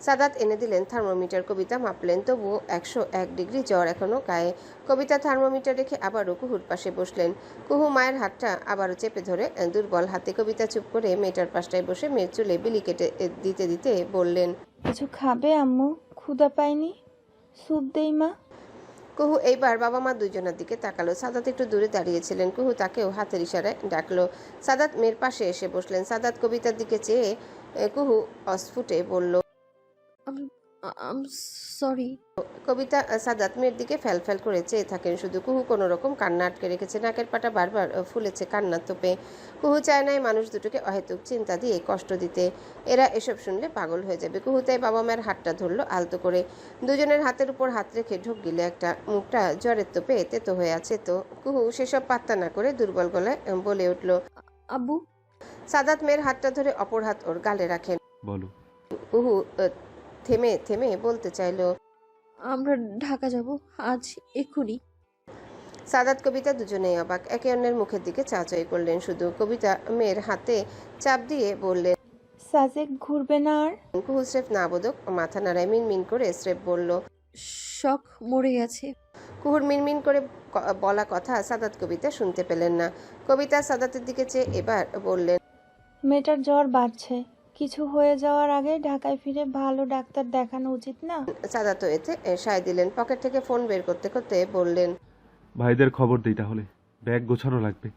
সাদাত এনে দিলেন থার্মোমিটার। কবিতা মাপলেন, তবুও 101 ডিগ্রি জ্বর এখনো গায়ে। কবিতা থার্মোমিটার রেখে আবারও কুহুর পাশে বসলেন। কুহু মায়ের হাতটা আবারও চেপে ধরে দুর্বল হাতে। কবিতা চুপ করে মেয়েটার পাশটায় বসে মেয়ের চুলে বিলি কেটে দিতে দিতে বললেন, কিছু খাবে আম্মু? ক্ষুধা পাইনি? স্যুপ দেই মা? কুহু এইবার বাবা মা দুজনের দিকে তাকালো। সাদাত একটু দূরে দাঁড়িয়েছিলেন। কুহু তাকেও হাতের ইশারায় ডাকলো। সাদাত মেয়ের পাশে এসে বসলেন। সাদাত কবিতার দিকে চেয়ে কুহু অস্ফুটে বলল, আম সরি। কবিতা সাদাত মেয়ের দিকে ফ্যাল করে চেয়ে থাকেন শুধু। কুহু কোনো রকম কান্না আটকে রেখেছে। নাকের পাটা বারবার ফুলেছে কান্নার তোপে। কুহু চায় নাই মানুষ দুটোকে অহেতুক চিন্তা দিয়ে কষ্ট দিতে। এরা এসব শুনলে পাগল হয়ে যাবে। কুহু তাই বাবা মায়ের হাতটা ধরলো আলতো করে। দুজনের হাতের উপর হাত রেখে ঢোক গিলে একটা। মুখটা জ্বরের তোপে তেতো হয়ে আছে। তো কুহু সেসব পাত্তা না করে দুর্বল গলায় বলে উঠল, আব্বু। সাদাত মেয়ের হাতটা ধরে অপর হাত ওর গালে রাখেন। বলো। কুহু থেমে থেমে বলতে চাইলো, আমরা ঢাকা যাব আজ এক্ষুনি। সাদাত কবিতা দুজনেই অবাক। একে অন্যের মুখের দিকে চাচাই করলেন শুধু। কবিতা মেয়ের হাতে চাপ দিয়ে বললেন, সাজেক ঘুরবে না আর? কুহু স্রেফ না বোধক মাথা নাড়ায়। মিনমিন করে স্রেফ বলল, শখ মরে গেছে। কুহুর মিনমিন করে বলা কথা সাদাত কবিতা শুনতে পেলেন না। কবিতা সাদাতের দিকে চেয়ে এবার বললেন, মেয়েটার জ্বর বাড়ছে, কিছু হয়ে যাওয়ার আগে ঢাকায় ফিরে ভালো ডাক্তার দেখানো উচিত না? সাদাতও এতে সায় দিলেন। পকেট থেকে ফোন বের করতে করতে বললেন, ভাইদের খবর দিই তাহলে, ব্যাগ গোছানো লাগবে।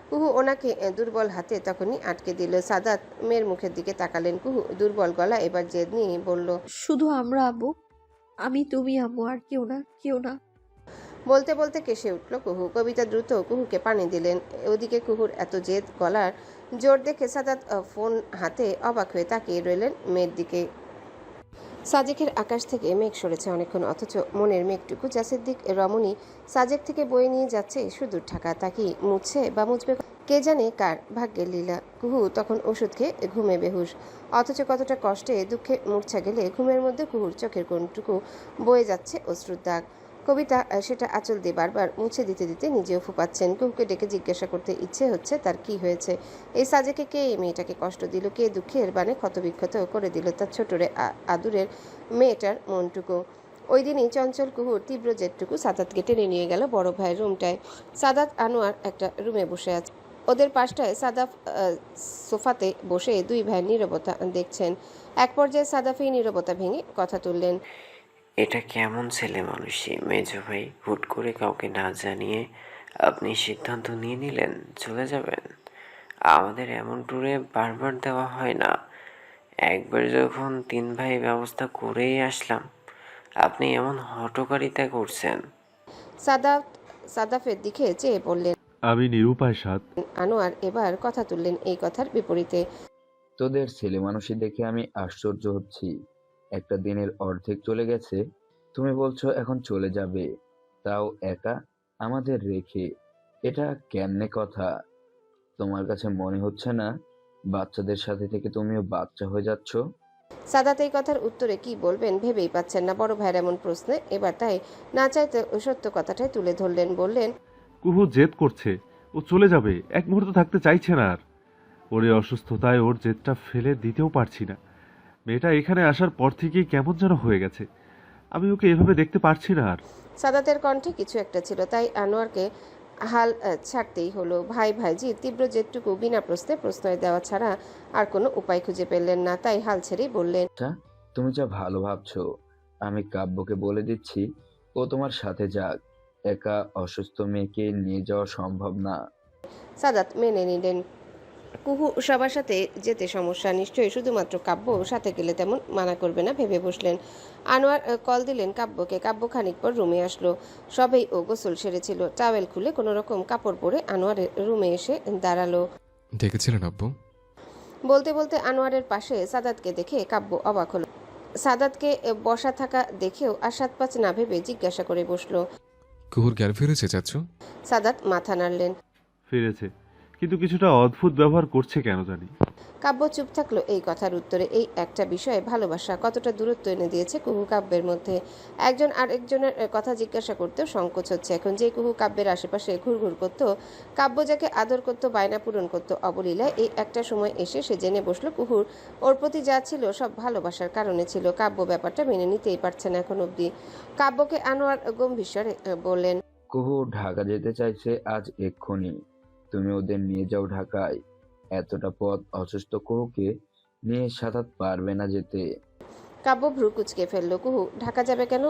কুহু ওনাকে দুর্বল হাতে তখনই আটকে দিল। সাদাত মেয়ের মুখের দিকে তাকালেন। কুহু দুর্বল গলা এবার জেদ নিয়ে বলল, শুধু আমরা আব্বু, আমি তুমি আম্মু, আর কেউ না, কেউ না। বলতে বলতে কেসে উঠল কুহু। কবিতা দ্রুত কুহুকে পানি দিলেন। ওদিকে কুহুর এত জেদ গলার জোর দেখে সাদাত ফোন হাতে অবাক হয়ে তাকিয়ে রইলেন মেয়ের দিকে। সাজেকের আকাশ থেকে মেঘ সরেছে অনেকক্ষণ, অথচ মনের মেঘটুকু জাসের দিক রমণী সাজেক থেকে বয়ে নিয়ে যাচ্ছে সুদূর ঢাকা। তা কি মুছছে বা মুছবে কে জানে কার ভাগ্যের লীলা। কুহু তখন ওষুধ খেয়ে ঘুমে বেহুশ। অথচ কতটা কষ্টে দুঃখে মূর্ছা গেলে ঘুমের মধ্যে কুহুর চোখের কোণটুকু বয়ে যাচ্ছে অশ্রুর দাগ। কবিতা সেটা আঁচল দিয়ে বারবার মুছে দিতে দিতে নিজেও ফুপাচ্ছেন। কুহুকে ডেকে জিজ্ঞাসা করতে ইচ্ছে হচ্ছে তার কি হয়েছে। এই সাজেকে কে এই মেয়েটাকে কষ্ট দিল? কে দুঃখের বানে ক্ষতবিক্ষত করে দিল তার ছোটরে আদুরের মেয়েটার মনটুকু? ওই দিনই চঞ্চল কুহুর তীব্র জেদটুকু সাদাতকে টেনে নিয়ে গেল বড় ভাইয়ের রুমটায়। সাদাত আনোয়ার একটা রুমে বসে আছে। ওদের পাশটায় সাদাফ সোফাতে বসে দুই ভাই নীরবতা দেখছেন। এক পর্যায়ে সাদাফ এই নীরবতা ভেঙে কথা তুললেন, এটা কেমন ছেলে মানুষই মেজো ভাই, হুট করে কাউকে না জানিয়ে আপনি সিদ্ধান্ত নিয়ে নিলেন চলে যাবেন। আমাদের এমন ট্যুরে বারবার দেওয়া হয় না। একবার যখন 3 ভাই ব্যবস্থা করেই আসলাম, আপনি এমন হঠকারিতা করছেন। সাদাফের দিকে চেয়ে বললেন, আমি নিরুপায় সাদ। আনোয়ার এবার কথা তুললেন এই কথার বিপরীতে, তোদের ছেলে মানুষই দেখে আমি আশ্চর্য হচ্ছি। একটা দিনের অর্ধেক চলে গেছে, তুমি বলছো এখন চলে যাবে, তাও একা আমাদের রেখে। এটা কেমনে কথা? তোমার কাছে মনে হচ্ছে না বাচ্চাদের সাথে থেকে তুমিও বাচ্চা হয়ে যাচ্ছ? সাদাত এই কথার উত্তরে কি বলবেন ভেবেই পাচ্ছেন না বড় ভাইয়ের এমন প্রশ্নে। এবার তাই না চাইতে সত্য কথাটাই তুলে ধরলেন। বললেন, কুহু জেদ করছে, ও চলে যাবে, এক মুহূর্ত থাকতে চাইছে না আর। ওর এই অসুস্থতায় ওর জেদটা ফেলে দিতেও পারছি না। মেয়েটা এখানে আসার পর থেকেই কেমন যেন হয়ে গেছে। আমি ওকে এভাবে দেখতে পারছি না আর। সাদাতের কণ্ঠে কিছু একটা ছিল, তাই আনোয়ারকে হাল ছাড়তেই হলো। ভাইজির তীব্র জেদটুকু বিনা প্রশ্নে প্রশ্রয় দেওয়া ছাড়া আর কোনো উপায় খুঁজে পেলেন না। তাই হাল ছেড়েই বললেন, আচ্ছা, তুমি যা ভালো ভাবছো, আমি কাব্যকে বলে দিচ্ছি ও তোমার সাথে যাক। একা অসুস্থ মেয়েকে নিয়ে যাওয়া সম্ভব না। সাদাত মেনে নিলেন। কুহু সবার সাথে যেতে সমস্যা, নিশ্চয়ই শুধুমাত্র কাব্য সাথে গেলে তেমন মানা করবে না ভেবে বসলেন। আনোয়ার কল দিলেন কাব্যকে। কাব্য খানিক পর রুমে আসলো। সবেই ও গোসল সেরেছিল। টাওয়েল খুলে কোনো রকম কাপড় পরে আনোয়ারের রুমে এসে দাঁড়ালো। ডেকেছিলেন আব্বু? বলতে বলতে আনোয়ারের পাশে সাদাতকে দেখে কাব্য অবাক হলো। সাদাতকে বসা থাকা দেখেও আর 7-5 না ভেবে জিজ্ঞাসা করে বসলো, কুহুর জ্ঞান ফিরেছে চাচ্ছু? সাদাত মাথা নাড়লেন। ফিরেছে, কিন্তু কিছুটা অদ্ভুত ব্যবহার করছে কেন জানি। কাব্য চুপ থাকলো এই কথার উত্তরে। এই একটা বিষয়ে ভালোবাসা কতটা দূরত্ব এনে দিয়েছে কুহু কাব্যের মধ্যে। একজন আরেকজনের কথা জিজ্ঞাসা করতেও সংকোচ হচ্ছে এখন। যে কুহু কাব্যের আশেপাশে ঘুরঘুর করত, কাব্য যাকে আদর করত, বায়না পূরণ করত অবলীলায়, এই একটা সময় এসে সে জেনে বসলো কুহুর ওর প্রতি যা ছিল সব ভালোবাসার কারণে ছিল। কাব্য ব্যাপারটা মেনে নিতেই পারছে না এখন অবধি। কাব্যকে আনোয়ার গম্ভীর স্বরে বললেন, কুহু ঢাকা যেতে চাইছে আজ এক্ষুনি। তুমি ওদের নিয়ে যাও ঢাকায়। এতটা পথ অসুস্থ কুহুকে নিয়ে সাঁতার পারবে না যেতে। কাব্য ভ্রু কুচকে ফেললো। কুহু ঢাকা যাবে কেন?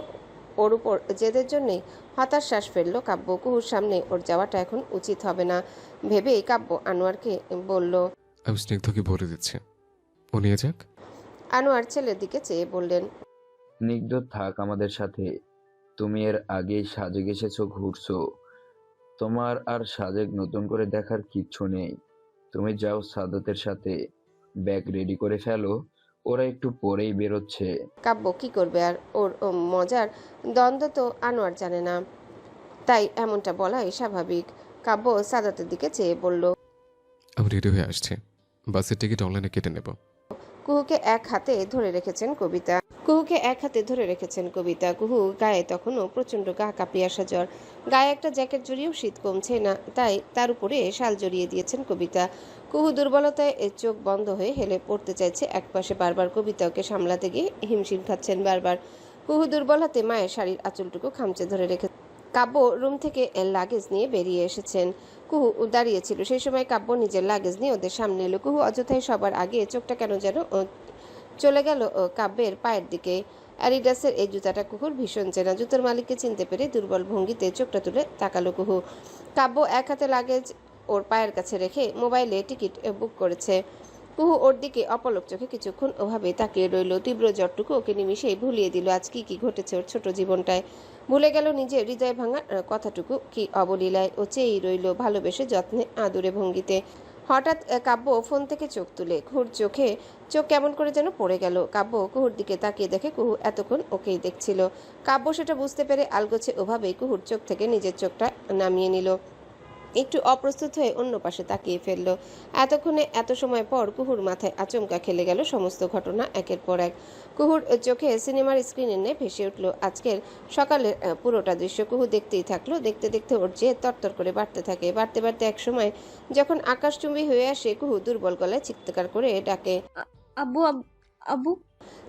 ওর উপর জেদের জন্যেই? হতাশ শ্বাস ফেললো কাব্য। কুহুর সামনে ওর যাওয়াটা এখন উচিত হবে না ভেবেই কাব্য আনোয়ারকে বলল, আমি স্নিগ্ধকে বলে দিচ্ছি, ও নিয়ে যাক। আনোয়ার ছেলের দিকে চেয়ে বললেন, স্নিগ্ধ থাক আমাদের সাথে। তুমি এর আগেই সাজেক এসেছো, ঘুরছো। তোমার আর সাজেক নতুন করে দেখার কিচ্ছু নেই। তুমি যাও সাদাতের সাথে, ব্যাগ রেডি করে ফেলো, ওরা একটু পরেই বেরোচ্ছে। কাব্য কি করবে আর? ওর মজার দ্বন্দ্ব তো আনোয়ার জানে না, তাই এমনটা বলাই স্বাভাবিক। কাব্য সাদাতের দিকে চেয়ে বলল, আমি রেডি হয়ে আসছি, বাসের টিকিট অনলাইনে কেটে নেব। কুহুকে এক হাতে ধরে রেখেছেন কবিতা। কুহু গায়ে তখনও প্রচন্ড গা কাঁপিয়ে আসা জ্বর। গায়ে একটা জ্যাকেট জড়িয়েও শীত কমছে না, তাই তার উপরে শাল জড়িয়ে দিয়েছেন কবিতা। কুহু দুর্বলতায় চোখ বন্ধ হয়ে হেলে পড়তে চাইছে একপাশে। বারবার কবিতা ওকে সামলাতে গিয়ে হিমশিম খাচ্ছেন বারবার। কুহু দুর্বল হাতে মায়ের শাড়ির আঁচলটুকু খামচে ধরে রেখে কাব্য রুম থেকে লাগেজ নিয়ে বেরিয়ে এসেছেন। কুহু দাঁড়িয়েছিল সেই সময় কাব্য নিজের লাগেজ নিয়ে ওদের সামনে এলো। কুহু অযথাই সবার আগে চোখটা কেন যেন চলে গেল কাব্যের পায়ের দিকে। অ্যাডিডাসের এই জুতাটা কুহুর ভীষণ চেনা। জুতোর মালিককে চিনতে পেরে দুর্বল ভঙ্গিতে চোখটা তুলে তাকালো কুহু। কাব্য এক হাতে লাগেজ ওর পায়ের কাছে রেখে মোবাইলে টিকিট বুক করেছে। কুহু ওর দিকে অপলক চোখে কিছুক্ষণ ওভাবে তাকিয়ে রইল। তীব্র জ্বরটুকু ওকে নিমিষেই ভুলিয়ে দিল আজ কি কি ঘটেছে ওর ছোট জীবনটায়। ভুলে গেল নিজের হৃদয় ভাঙার কথাটুকু। কি অবলীলায় ও চেয়েই রইল ভালোবেসে যত্নে আদুরে ভঙ্গিতে। হঠাৎ কাব্য ফোন থেকে চোখ তুলে কুহুর চোখে চোখ কেমন করে যেন পড়ে গেল। কাব্য কুহুর দিকে তাকিয়ে দেখে কুহু এতক্ষণ ওকেই দেখছিল। কাব্য সেটা বুঝতে পেরে আলগোছে ওভাবেই কুহুর চোখ থেকে নিজের চোখটা নামিয়ে নিল। একটু অপ্রস্তুত হয়ে অন্য পাশে তাকিয়ে ফেলল। এতক্ষণে এত সময় পর কুহুর মাথায় আচমকা খেলে গেল সমস্ত ঘটনা একের পর এক। কুহুর চোখে সিনেমার স্ক্রিনে ভেসে উঠল আজকের সকালের পুরোটা দৃশ্য। কুহু দেখতেই থাকলো। দেখতে দেখতে ওর যে তরতর করে বাড়তে থাকে। বাড়তে বাড়তে এক সময় যখন আকাশচুম্বী হয়ে আসে, কুহু দুর্বল গলায় চিৎকার করে ডাকে, আব্বু আব্বু।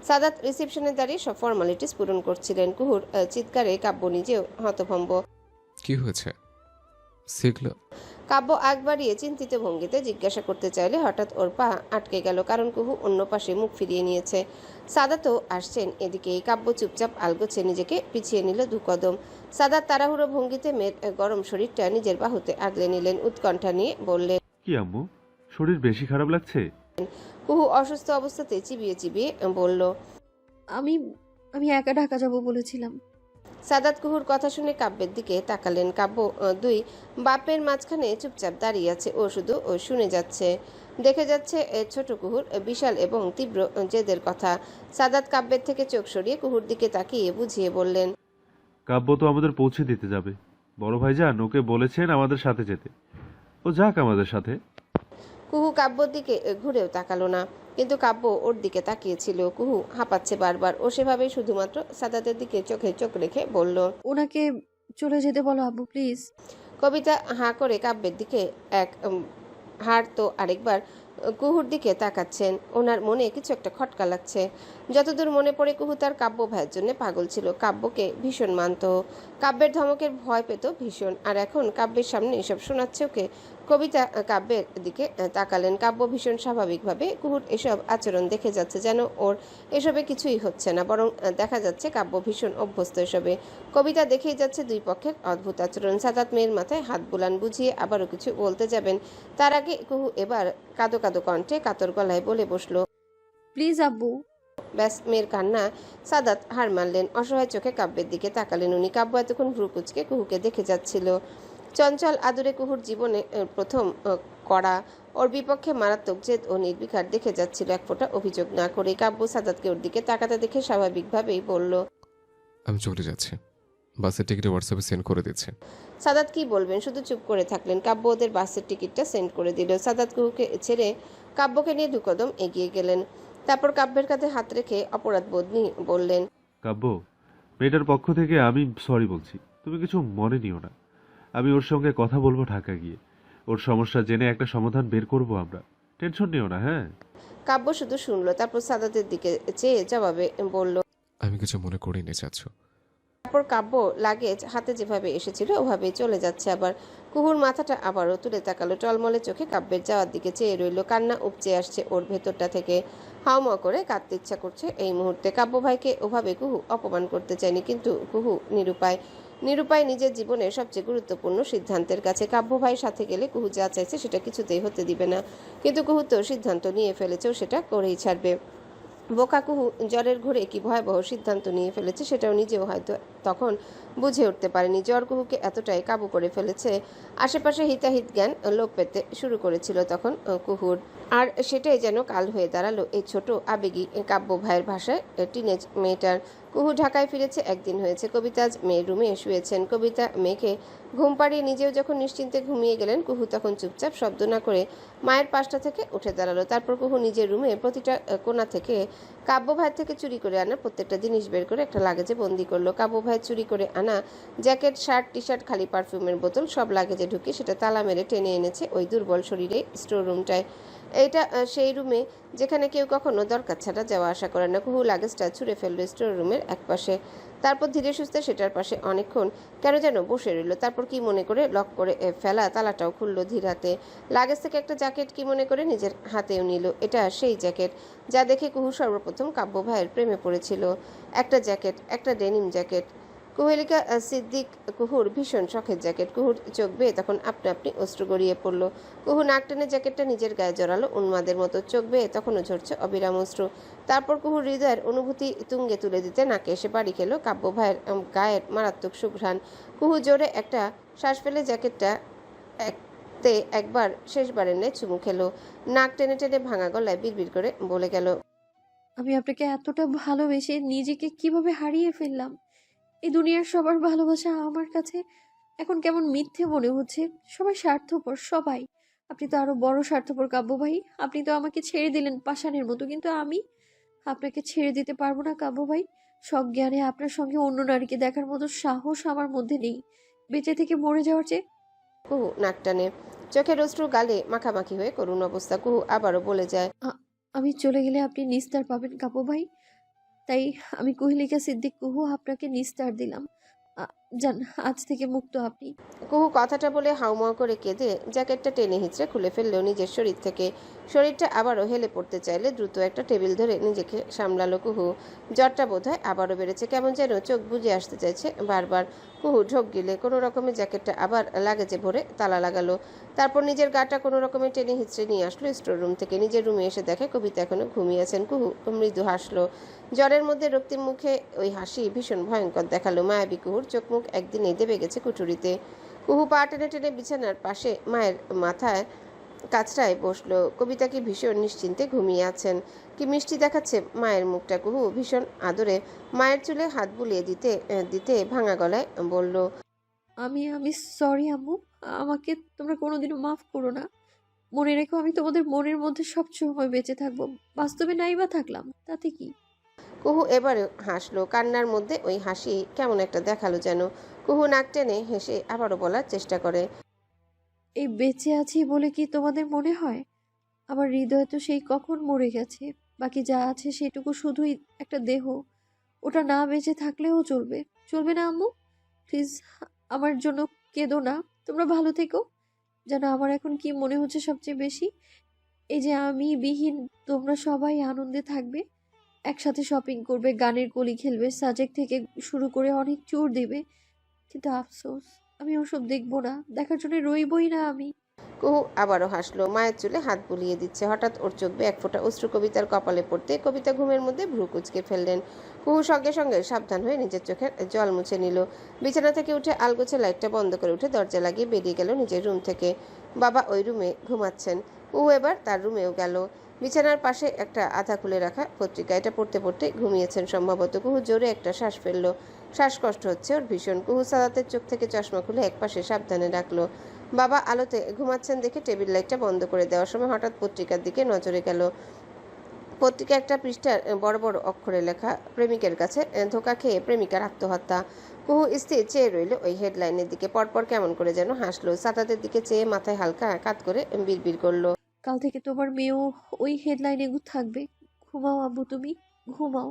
সাদাত রিসেপশনে দাঁড়িয়ে সব ফর্মালিটিস পূরণ করছিলেন। কুহুর চিৎকারে কাব্য নিজেও হতভম্ব। কি হয়েছে? শিখলো? কাব্য আগ বাড়িয়ে চিন্তিত ভঙ্গিতে জিজ্ঞাসা করতে চাইলে হঠাৎ ওর পা আটকে গেল, কারণ কুহু অন্য পাশে মুখ ফিরিয়ে নিয়েছে। সাদাতও আসছেন এদিকেই। কাব্য চুপচাপ আলগোছে নিজেকে পিছিয়ে নিল 2 কদম। সাদাত তাড়াহুড়ো ভঙ্গিতে মেয়ের গরম শরীরটা নিজের বাহুতে আগলে নিলেন। উৎকণ্ঠা নিয়ে বললেন, কি আম্মু, শরীর বেশি খারাপ লাগছে? কুহু অসুস্থ অবস্থাতে চিবিয়ে চিবিয়ে বলল, আমি আমি একা ঢাকা যাব বলেছিলাম। সাদাত কুহুর কথা শুনে কাব্যের দিকে তাকালেন। কাব্য দুই বাপের মাঝখানে চুপচাপ দাঁড়িয়ে আছে। ও শুধু শুনে যাচ্ছে, দেখে যাচ্ছে ছোট কুহুর বিশাল এবং তীব্র জেদের কথা। সাদাত কাব্যের থেকে চোখ সরিয়ে কুহুর দিকে তাকিয়ে বুঝিয়ে বললেন, কাব্য তো আমাদের পৌঁছে দিতে যাবে। বড় ভাইজান ওকে বলেছেন আমাদের সাথে যেতে। ও যাক আমাদের সাথে। কুহু কাব্যর দিকে ঘুরেও তাকালো না, কিন্তু কাব্য ওর দিকে তাকিয়েছিল। কুহু হাঁপাচ্ছে বারবার। ও সেভাবেই শুধুমাত্র সাদাতের দিকে চোখে চোখ রেখে বলল, ওনাকে চলে যেতে বলো আব্বু প্লিজ। কবিতা হাঁ করে কাব্যের দিকে এক হার তো আরেকবার কুহুর দিকে তাকাচ্ছেন। ওনার মনে কিছু একটা খটকা লাগছে। যতদূর মনে পড়ে কুহু তার কাব্য ভাইয়ের জন্য পাগল ছিল। কাব্যকে ভীষণ মানত। কাব্যের ধমকের ভয় পেত ভীষণ। আর এখন কাব্যের সামনে এসব শোনাচ্ছে ওকে। কবিতা কাব্যের দিকে তাকালেন। কাব্য ভীষণ স্বাভাবিকভাবে কুহুর এসব আচরণ দেখে যাচ্ছে, যেন ওর এসবে কিছুই হচ্ছে না, বরং দেখা যাচ্ছে কাব্য ভীষণ অভ্যস্ত এসবে। কবিতা দেখেই যাচ্ছে দুই পক্ষের অদ্ভুত আচরণ। সাদাত মেয়ের মাথায় হাত বুলান, বুঝিয়ে আবারও কিছু বলতে যাবেন। তার আগে কুহু এবার কাঁদো কাঁদো কণ্ঠে কাতর গলায় বলে বসলো, প্লিজ আব্বু। ব্যাস, মেয়ের কান্না সাদাত হার মানলেন। অসহায় চোখে কাব্যের দিকে তাকালেন উনি। কাব্য এতক্ষণ ভ্রু কুচকে কুহুকে দেখে যাচ্ছিল। চঞ্চল আদুরে কুহুর জীবনে প্রথম করা ওর বিপক্ষে মারাত্মক জেদ ও নির্বিকার দেখে যাচ্ছিল, এক ফোঁটা অভিযোগ না করে। কাব্য সাদাতকে ওর দিকে তাকাতে দেখে স্বাভাবিকভাবেই বলল, আমি চলে যাচ্ছি, বাসের টিকিট হোয়াটসঅ্যাপে সেন্ড করে দিচ্ছে। সাদাত কি বলবেন, শুধু চুপ করে থাকলেন। কাব্য ওদের বাসের টিকিটটা সেন্ড করে দিল। সাদাত কুহুকে ছেড়ে কাব্যকে নিয়ে দুকদম এগিয়ে গেলেন। তারপর কাব্যের কাঁধে হাত রেখে অপরাধ বোধ নিয়ে বললেন, কাব্য, মেয়েটার পক্ষ থেকে আমি সরি বলছি, তুমি কিছু মনে নিও না। আমি ওর সঙ্গে কথা বলবো ঢাকা গিয়ে, ওর সমস্যা জেনে একটা সমাধান বের করব আমরা, টেনশন নিও না। হ্যাঁ, কাব্য শুধু শুনলো, তারপর সাদাতের দিকে চেয়ে জবাবে বলল। আমি কিছু মনে করিনি চাচ্ছ। তারপর কাব্য লাগেজ হাতে যেভাবে এসেছিল ওভাবেই চলে যাচ্ছে। আবার কুহুর মাথাটা আবারও তুলে তাকালো, টলমলে চোখে কাব্যের যাওয়ার দিকে চেয়ে রইল। কান্না উপচে আসছে ওর ভেতরটা থেকে, হাউমাউ করে কাঁদতে ইচ্ছা করছে এই মুহূর্তে। কাব্য ভাইকে ওভাবে কুহু অপমান করতে চায়নি, কিন্তু কুহু নিরুপায় নিজের জীবনের সবচেয়ে গুরুত্বপূর্ণ সিদ্ধান্তের কাছে। কাব্য ভাই সাথে গেলে কুহু যা চাইছে সেটা কিছুতেই হতে দিবে না, কিন্তু কুহু তো সিদ্ধান্ত নিয়ে ফেলেছেও, সেটা করেই ছাড়বে। বোকা কুহু জ্বরের ঘোরে কি ভয়াবহ সিদ্ধান্ত নিয়ে ফেলেছে সেটাও নিজেও হয়তো তখন বুঝে উঠতে পারেনি। জ্বর কুহুকে এতটাই কাবু করে ফেলেছে, আশেপাশে হিতাহিত জ্ঞান লোপ পেতে শুরু করেছিল তখন কুহুর। আর সেটাই যেন কাল হয়ে দাঁড়ালো এই ছোট আবেগী কাব্য ভাইয়ের ভাষায় টিনেজ মেয়েটার। কুহু ঢাকায় ফিরেছে একদিন হয়েছে। কবিতা আজ মেয়ের রুমে শুয়েছেন। কবিতা মেয়েকে ঘুম পাড়িয়ে নিজেও যখন নিশ্চিন্তে ঘুমিয়ে গেলেন, কুহু তখন চুপচাপ শব্দ না করে মায়ের পাশটা থেকে উঠে দাঁড়ালো। তারপর কুহু নিজের রুমে প্রতিটা কোণা থেকে কাব্য ভাইয়ের থেকে চুরি করে আনা প্রত্যেকটা জিনিস বের করে একটা লাগেজে বন্দি করলো। কাব্য ভাইয়ের চুরি করে আনা জ্যাকেট, শার্ট, টি শার্ট, খালি পারফিউমের বোতল সব লাগেজে ঢুকে সেটা তালা মেরে টেনে এনেছে ওই দুর্বল শরীরে স্টোর রুমটায়। এইটা সেই রুমে যেখানে কেউ কখনো দরকার ছাড়া যাওয়া আসা করে না। কুহু লাগেজটা ছুঁড়ে ফেললো স্টোর রুমের এক পাশে, তারপর ধীরে সুস্থে সেটার পাশে অনেকক্ষণ কেন যেন বসে রইল। তারপর কি মনে করে লক করে ফেলা তালাটাও খুললো ধীর হাতে। লাগেজ থেকে একটা জ্যাকেট কি মনে করে নিজের হাতেও নিল। এটা সেই জ্যাকেট যা দেখে কুহু সর্বপ্রথম কাব্য ভাইয়ের প্রেমে পড়েছিল। একটা জ্যাকেট, একটা ডেনিম জ্যাকেট। কুহেলিকা সিদ্দিক কুহুর ভীষণ শখের জ্যাকেট। কুহুর চোখ বেয়ে তখন আপনা আপনি অশ্রু গড়িয়ে পড়ল। কুহু নাক টেনে জ্যাকেটটা নিজের গায়ে জড়ালো উন্মাদের মতো, চোখ বেয়ে তখনও ঝরছে অবিরাম অশ্রু। তারপর কুহুর হৃদয়ের অনুভূতি তুঙ্গে তুলে দিতে নাকে এসে বাড়ি খেলো কাব্য ভাইয়ের গায়ের মারাত্মক সুঘ্রাণ। কুহু জোরে একটা শ্বাস ফেলে জ্যাকেটটা একবার শেষবারের ন্যায় চুমু খেলো। নাক টেনে টেনে ভাঙা গলায় বিড়বিড় করে বলে গেল, আমি আপনাকে এতটা ভালোবেসে নিজেকে কিভাবে হারিয়ে ফেললাম। এই দুনিয়ার সবার ভালোবাসা আমার কাছে এখন কেমন মিথ্যে মনে হচ্ছে। সবাই স্বার্থপর, সবাই। আপনি তো আরো বড় স্বার্থপর কাব্য ভাই। আপনি তো আমাকে ছেড়ে দিলেন পাষাণের মতো, কিন্তু আমি আপনাকে ছেড়ে দিতে পারবো না কাব্য ভাই। সজ্ঞানে আপনার সঙ্গে অন্য নারীকে দেখার মতো সাহস আমার মধ্যে নেই। বেঁচে থেকে মরে যাওয়ার চেয়ে। কুহু নাক টানে, চোখের অশ্রু গালে মাখামাখি হয়ে করুণ অবস্থা। কুহু আবারও বলে যায়, আমি চলে গেলে আপনি নিস্তার পাবেন কাব্য ভাই। তাই আমি কুহেলিকা সিদ্দিক কুহু আপনাকে নিস্তার দিলাম। যান, আজ থেকে মুক্ত আপনি। কুহু কথাটা বলে হাউমাউ করে কেঁদে জ্যাকেটটা টেনে হিঁচড়ে খুলে ফেললো নিজের শরীর থেকে। শরীরটা আবারও হেলে পড়তে চাইলে দ্রুত একটা টেবিল ধরে নিজেকে সামলালো কুহু। জ্বরটা বোধহয় আবারও বেড়েছে, কেমন যেন চোখ বুজে আসতে চাইছে বারবার। কুহু ঢোক গিলে কোনো রকমের জ্যাকেটটা আবার লাগেজে ভরে তালা লাগালো। তারপর নিজের গাটা কোনো রকমের টেনে হিঁচড়ে নিয়ে আসলো স্টোর রুম থেকে। নিজের রুমে এসে দেখে কবিতা এখনো ঘুমিয়ে আছেন। কুহু মৃদু হাসলো। জ্বরের মধ্যে রক্তিম মুখে ওই হাসি ভীষণ ভয়ঙ্কর দেখালো। মায়াবী কুহুর চোখ মুখ একদিনেই দেবে গেছে কুঠুরিতে। কুহু পা টেনে টেনে বিছানার পাশে মায়ের মাথায় কাছটায় বসলো। কবিতা কি ভীষণ নিশ্চিন্তে ঘুমিয়ে আছেন। কি মিষ্টি দেখাচ্ছে মায়ের মুখটা। কুহু ভীষণ আদরে মায়ের চুলে হাত বুলিয়ে দিতে দিতে ভাঙা গলায় বলল, আমি সরি আম্মু। আমাকে তোমরা কোনোদিনও মাফ করো না। মনে রেখো, আমি তোমাদের মনের মধ্যে সবসময় বেঁচে থাকবো। বাস্তবে নাই বা থাকলাম তাতে কি। কুহু এবারে হাসলো। কান্নার মধ্যে ওই হাসি কেমন একটা দেখালো যেন। কুহু নাক টেনে হেসে আবারও বলার চেষ্টা করে, এই বেঁচে আছি বলে কি তোমাদের মনে হয়? আমার হৃদয় তো সেই কখন মরে গেছে। বাকি যা আছে সেটুকু শুধুই একটা দেহ। ওটা না বেঁচে থাকলেও চলবে। চলবে না আম্মু? প্লিজ আমার জন্য কেঁদো না। তোমরা ভালো থেকো। যেন আমার এখন কি মনে হচ্ছে সবচেয়ে বেশি, এই যে আমি বিহীন তোমরা সবাই আনন্দে থাকবে, একসাথে শপিং করবে, গানের কলি খেলবে, সাজেক থেকে শুরু করে অনেক চোর দেবে। কিন্তু আফসোস, আমি ওসব দেখবো না, দেখার জন্য রইবই না আমি। কুহু আবারও হাসলো। মায়ের চুলে হাত বুলিয়ে দিচ্ছে। হঠাৎ ওর চোখ বেয়ে এক ফোঁটা অশ্রু কবিতার কপালে পড়তে কবিতা ঘুমের মধ্যে ভ্রু কুঁচকে ফেললেন। কুহু সঙ্গে সঙ্গে সাবধান হয়ে নিজের চোখের জল মুছে নিল। বিছানা থেকে উঠে আলগোছে লাইটটা বন্ধ করে উঠে দরজা লাগিয়ে বেরিয়ে গেল নিজের রুম থেকে। বাবা ওই রুমে ঘুমাচ্ছেন। কুহু এবার তার রুমেও গেল। বিছানার পাশে একটা আধা খুলে রাখা পত্রিকা, এটা পড়তে পড়তে ঘুমিয়েছেন সম্ভবত। কুহু জোরে একটা শ্বাস ফেলল। শ্বাসকষ্ট হচ্ছে ওর ভীষণ। কুহু সাদাতের চোখ থেকে চশমা খুলে একপাশে সাবধানে রাখলো। বাবা আলোতে ঘুমাচ্ছেন দেখে টেবিল লাইটটা বন্ধ করে দেওয়ার সময় হঠাৎ পত্রিকার দিকে নজরে গেল। পত্রিকা একটা পৃষ্ঠার বড় বড় অক্ষরে লেখা, প্রেমিকের কাছে ধোঁকা খেয়ে প্রেমিকার আত্মহত্যা। কুহু স্থির চেয়ে রইল ওই হেডলাইনের দিকে। পরপর কেমন করে যেন হাসলো। সাদাতের দিকে চেয়ে মাথায় হালকা কাত করে বিড়বিড় করলো। কাল থেকে তোমার মেয়েও ওই হেডলাইনে থাকবে। ঘুমাও আব্বু, তুমি ঘুমাও।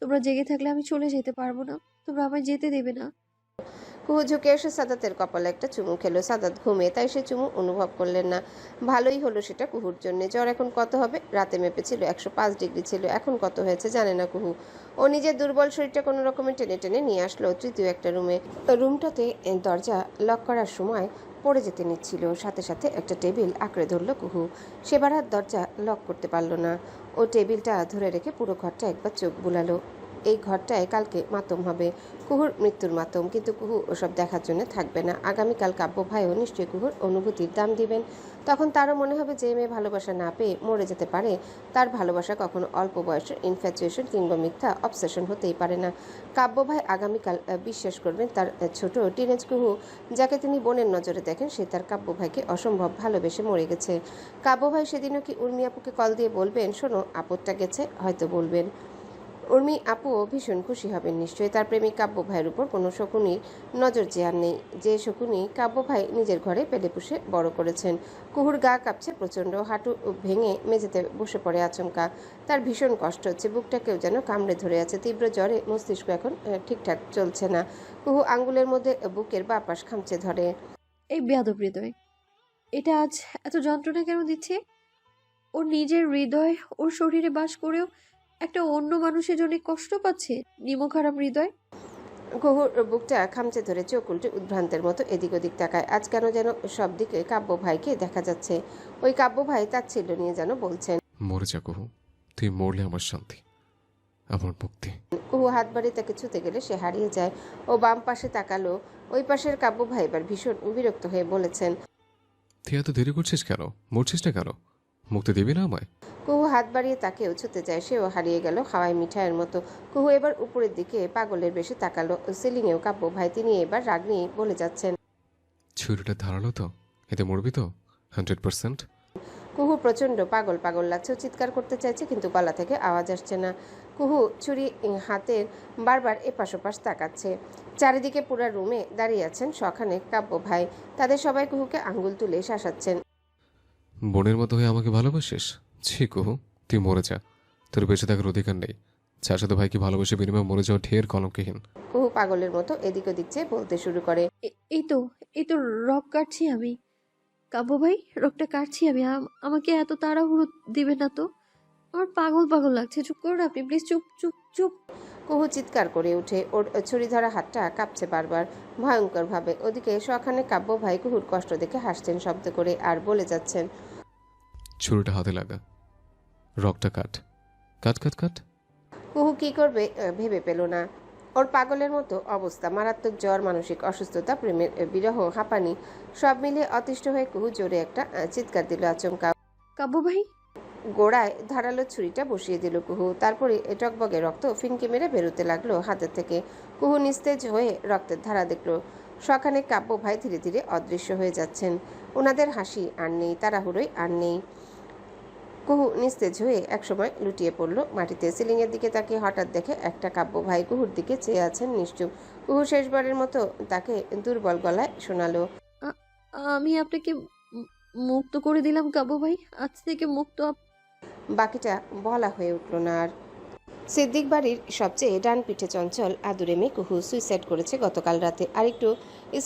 তোমরা জেগে থাকলে আমি চলে যেতে পারবো না, তোমরা আমায় যেতে দেবে না। কুহু ঝুঁকে এসে সাদাতের কপালে একটা চুমু খেলো। সাদাত ঘুমে, তাই সে চুমু অনুভব করলেন না। ভালোই হলো সেটা কুহুর জন্য। জ্বর এখন কত হবে? রাতে মেপেছিল 105 ডিগ্রি ছিল, এখন কত হয়েছে জানে না কুহু। ও নিজের দুর্বল শরীরটা কোনো রকমে টেনে টেনে নিয়ে আসলো তৃতীয় একটা রুমে। রুমটাতে দরজা লক করার সময় পড়ে যেতে নিচ্ছিল। সাথে সাথে একটা টেবিল আঁকড়ে ধরলো কুহু। সেবার আর দরজা লক করতে পারলো না। ও টেবিলটা ধরে রেখে পুরো ঘরটা একবার চোখ বুলালো। এই ঘরটায় কালকে মাতম হবে, কুহুর মৃত্যুর মাতম। কিন্তু কুহু ওসব দেখার জন্য থাকবে না। আগামীকাল কাব্য ভাইও নিশ্চয়ই কুহুর অনুভূতির দাম দিবেন। তখন তারও মনে হবে যে মেয়ে ভালোবাসা না পেয়ে মরে যেতে পারে, তার ভালোবাসা কখনো অল্প বয়সের ইনফ্যাচুয়েশন কিংবা মিথ্যা অবসেশন হতেই পারে না। কাব্য ভাই আগামীকাল বিশ্বাস করবেন তার ছোট টিনেজ কুহু, যাকে তিনি বোনের নজরে দেখেন, সে তার কাব্য ভাইকে অসম্ভব ভালোবেসে মরে গেছে। কাব্য ভাই সেদিনও কি উর্মি আপুকে কল দিয়ে বলবেন, শোনো আপদটা গেছে? হয়তো বলবেন। উর্মি আপুও ভীষণ খুশি হবেন নিশ্চয়ই। তার প্রেমিক কাব্য ভাইয়ের উপর কোনো শকুনির নজর যে আর নেই, যে শকুনি কাব্য ভাই নিজের ঘরে পেলে পুষে বড় করেছেন। কুহুর গা কাঁপছে প্রচণ্ড, হাঁটু ভেঙে মেঝেতে বসে পড়ে আচমকা। তার ভীষণ কষ্ট হচ্ছে, বুকটা কেউ যেন কামড়ে ধরে আছে। তীব্র জ্বরে মস্তিষ্ক এখন ঠিকঠাক চলছে না। কুহু আঙ্গুলের মধ্যে বুকের বাঁ পাশ খামচে ধরে। এই বেয়াদব হৃদয়, এটা আজ এত যন্ত্রণা কেন দিচ্ছে? ওর নিজের হৃদয় ওর শরীরে বাস করেও একটা অন্য মানুষের জন্য কষ্ট পাচ্ছে। নিমখারাম হৃদয়। কুহুর বুকটা খামচে ধরে চোখ উল্টে উদ্ভ্রান্তের মতো এদিক ওদিক তাকায়। আজ কেন যেন সব দিকে কাব্য ভাইকে দেখা যাচ্ছে। ওই কাব্য ভাই তাচ্ছিল্য নিয়ে যেন বলছেন, মরে যা কুহু, তুই মরলে আমার শান্তি, আমার মুক্তি। কুহু হাত বাড়িয়ে তাকে ছুতে গেলে সে হারিয়ে যায়। ও বাম পাশে তাকালো। ওই পাশের কাব্য ভাই এবার ভীষণ বিরক্ত হয়ে বলেছেন, তুই এত দেরি করছিস কেন? মরছিস না কেন? মুক্তি দিবি না আমায়? কুহু হাত বাড়িয়ে তাকেও ছুতে যায়। সেও হারিয়ে গেল হাওয়াই মিঠাইয়ের মতো। কুহু এবার উপরের দিকে পাগলের বেশি তাকালো। সিলিংয়েও কাব্য ভাই, তিনি এবার রাগ নিয়ে বলে যাচ্ছেন, ছুরিটা ধারালো তো? এতে মরবি তো 100%? কুহু প্রচণ্ড পাগল পাগল লাগছে। ও চিৎকার করতে চাইছে কিন্তু গলা থেকে আওয়াজ আসছে না। কুহু ছুরি হাতের বারবার এপাশ ওপাশ তাকাচ্ছে। চারিদিকে পুরা রুমে দাঁড়িয়ে আছেন শখানে কাব্য ভাই। তাদের সবাই কুহুকে আঙ্গুল তুলে শাসাচ্ছেন। বোনের মতো হয়ে আমাকে ভালোবাসিস? ছি কুহু, তুই মরে যা, তোর বেঁচে থাকার অধিকার নেই। চাচাতো ভাইকে ভালোবেসে বিনিময়ে মরে যাওয়া ঢের কলঙ্কহীন। কুহু পাগলের মতো এদিক ওদিক চেয়ে বলতে শুরু করে, এই তো রক কাটছি আমি। কাব্য ভাই, রকটা কাটছি আমি। আমাকে এত তাড়াহুড়ো দিবে না তো। আমার পাগল পাগল লাগছে। চুপ করুন আপনি প্লিজ, চুপ চুপ চুপ। কুহু চিৎকার করে ওঠে। ওর ছুরি ধরা হাতটা কাঁপছে বারবার, ভয়ঙ্কর ভাবে। ওদিকে শখানে কাব্য ভাই কুহুর কষ্ট দেখে হাসছেন শব্দ করে আর বলে যাচ্ছেন, ছুরিটা হাতে লাগা, রকটা কাট, কাট কাট কাট। কুহু কি করবে ভেবে পেল না। ওর পাগলের মতো অবস্থা, মারাত্মক জ্বর, মানসিক অসুস্থতা, প্রেমের বিরহ, হাঁপানি, সব মিলিয়ে অতিষ্ঠ হয়ে কুহু জোরে একটা চিৎকার দিল আচমকা। কাব্য ভাই। গোড়ায় ধারালো ছুরিটা বসিয়ে দিল কুহু। তারপরে টকবগে রক্ত ফিনকে মেরে বেরোতে লাগলো হাতের থেকে। কুহু নিস্তেজ হয়ে রক্তের ধারা দেখলো। শখানে কাব্য ভাই ধীরে ধীরে অদৃশ্য হয়ে যাচ্ছেন। ওনাদের হাসি আর নেই, তাড়াহুড়োই আর নেই। কুহু নিস্তেজ হয়ে একসময় লুটিয়ে পড়ল মাটিতে। সিলিংয়ের দিকে তাকে হঠাৎ দেখে একটা কাব্য ভাই কুহুর দিকে চেয়ে আছেন নিশ্চুপ। কুহু শেষবারের মতো তাকে দুর্বল গলায় শোনালো, আমি আপনাকে মুক্ত করে দিলাম কাব্য ভাই, আজ থেকে মুক্ত। বাকিটা বলা হয়ে উঠল না আর। সিদ্দিক বাড়ির সবচেয়ে ডান পিঠে চঞ্চল আদুরে মেয়ে কুহু সুইসাইড করেছে গতকাল রাতে। আর একটু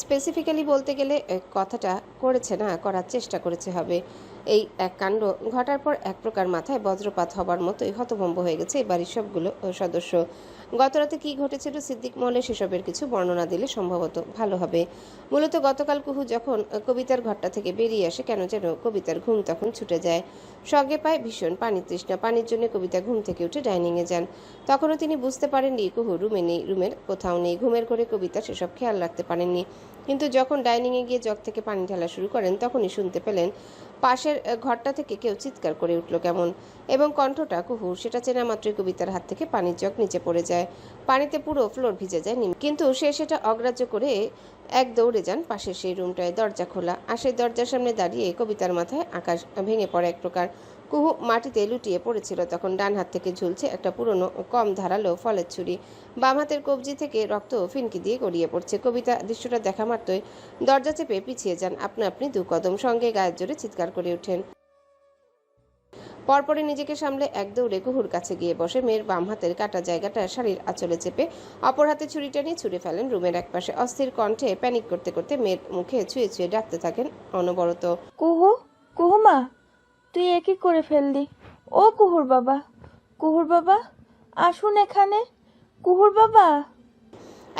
স্পেসিফিক্যালি বলতে গেলে কথাটা করেছে না, করার চেষ্টা করেছে হবে। এই এক কাণ্ড ঘটার পর এক প্রকার মাথায় বজ্রপাত হবার মতোই হতভম্ব হয়ে গেছে এই বাড়ির সবগুলো সদস্য। গতরাতে কি ঘটেছিল সিদ্দিক মহলে সেসবের কিছু বর্ণনা দিলে সম্ভবত ভালো হবে। মূলত গতকাল কুহু যখন কবিতার ঘরটা থেকে বেরিয়ে আসে, কেন যেন কবিতার ঘুম তখন ছুটে যায়। সঙ্গে পায় ভীষণ পানি তৃষ্ণা। পানির জন্য কবিতা ঘুম থেকে উঠে ডাইনিংয়ে যান। তখনও তিনি বুঝতে পারেননি কুহু রুমে নেই, রুমের কোথাও নেই। ঘুমের করে কবিতা সেসব খেয়াল রাখতে পারেননি। কিন্তু যখন ডাইনিংয়ে গিয়ে জগ থেকে পানি ঢালা শুরু করেন তখনই শুনতে পেলেন পাশের ঘরটা থেকে কেউ চিৎকার করে উঠল কেমন, এবং কণ্ঠটা কুহুর। সেটা চেনা মাত্রই কবিতার হাত থেকে পানির জগ নিচে পড়ে যায়, পানিতে পুরো ফ্লোর ভিজে যায়। কিন্তু সে সেটা অগ্রাহ্য করে এক দৌড়ে যান পাশের সেই রুমটায়। দরজা খোলা, আর সেই দরজার সামনে দাঁড়িয়ে কবিতার মাথায় আকাশ ভেঙে পড়ে এক প্রকার। কুহু মাটিতে লুটিয়ে পড়েছিল তখন। ডান হাত থেকে ঝুলছে একটা পুরনো কম ধারালো ফলের ছুরি, বাম হাতের কবজি থেকে রক্ত ফিনকি দিয়ে গড়িয়ে পড়ছে। কবিতা দৃশ্যটা দেখা মাত্রই দরজা চেপে পিছিয়ে যান আপনা আপনি 2 কদম, সঙ্গে গায়ের জোরে চিৎকার করে ওঠেন। পরপরই নিজেকে সামলে এক দৌড়ে কুহুর কাছে গিয়ে বসে। মেয়ের বাম হাতের কাটা জায়গাটা শাড়ির আঁচলে চেপে অপর হাতে ছুরিটা নিয়ে ছুঁড়ে ফেলেন রুমের একপাশে। অস্থির কণ্ঠে প্যানিক করতে করতে মেয়ের মুখে ছুঁয়ে ছুঁয়ে ডাকতে থাকেন অনবরত। কুহু, কুহু মা, তুই একই করে ফেললি। ও কুহুর বাবা, আসুন এখানে। কুহুর বাবা।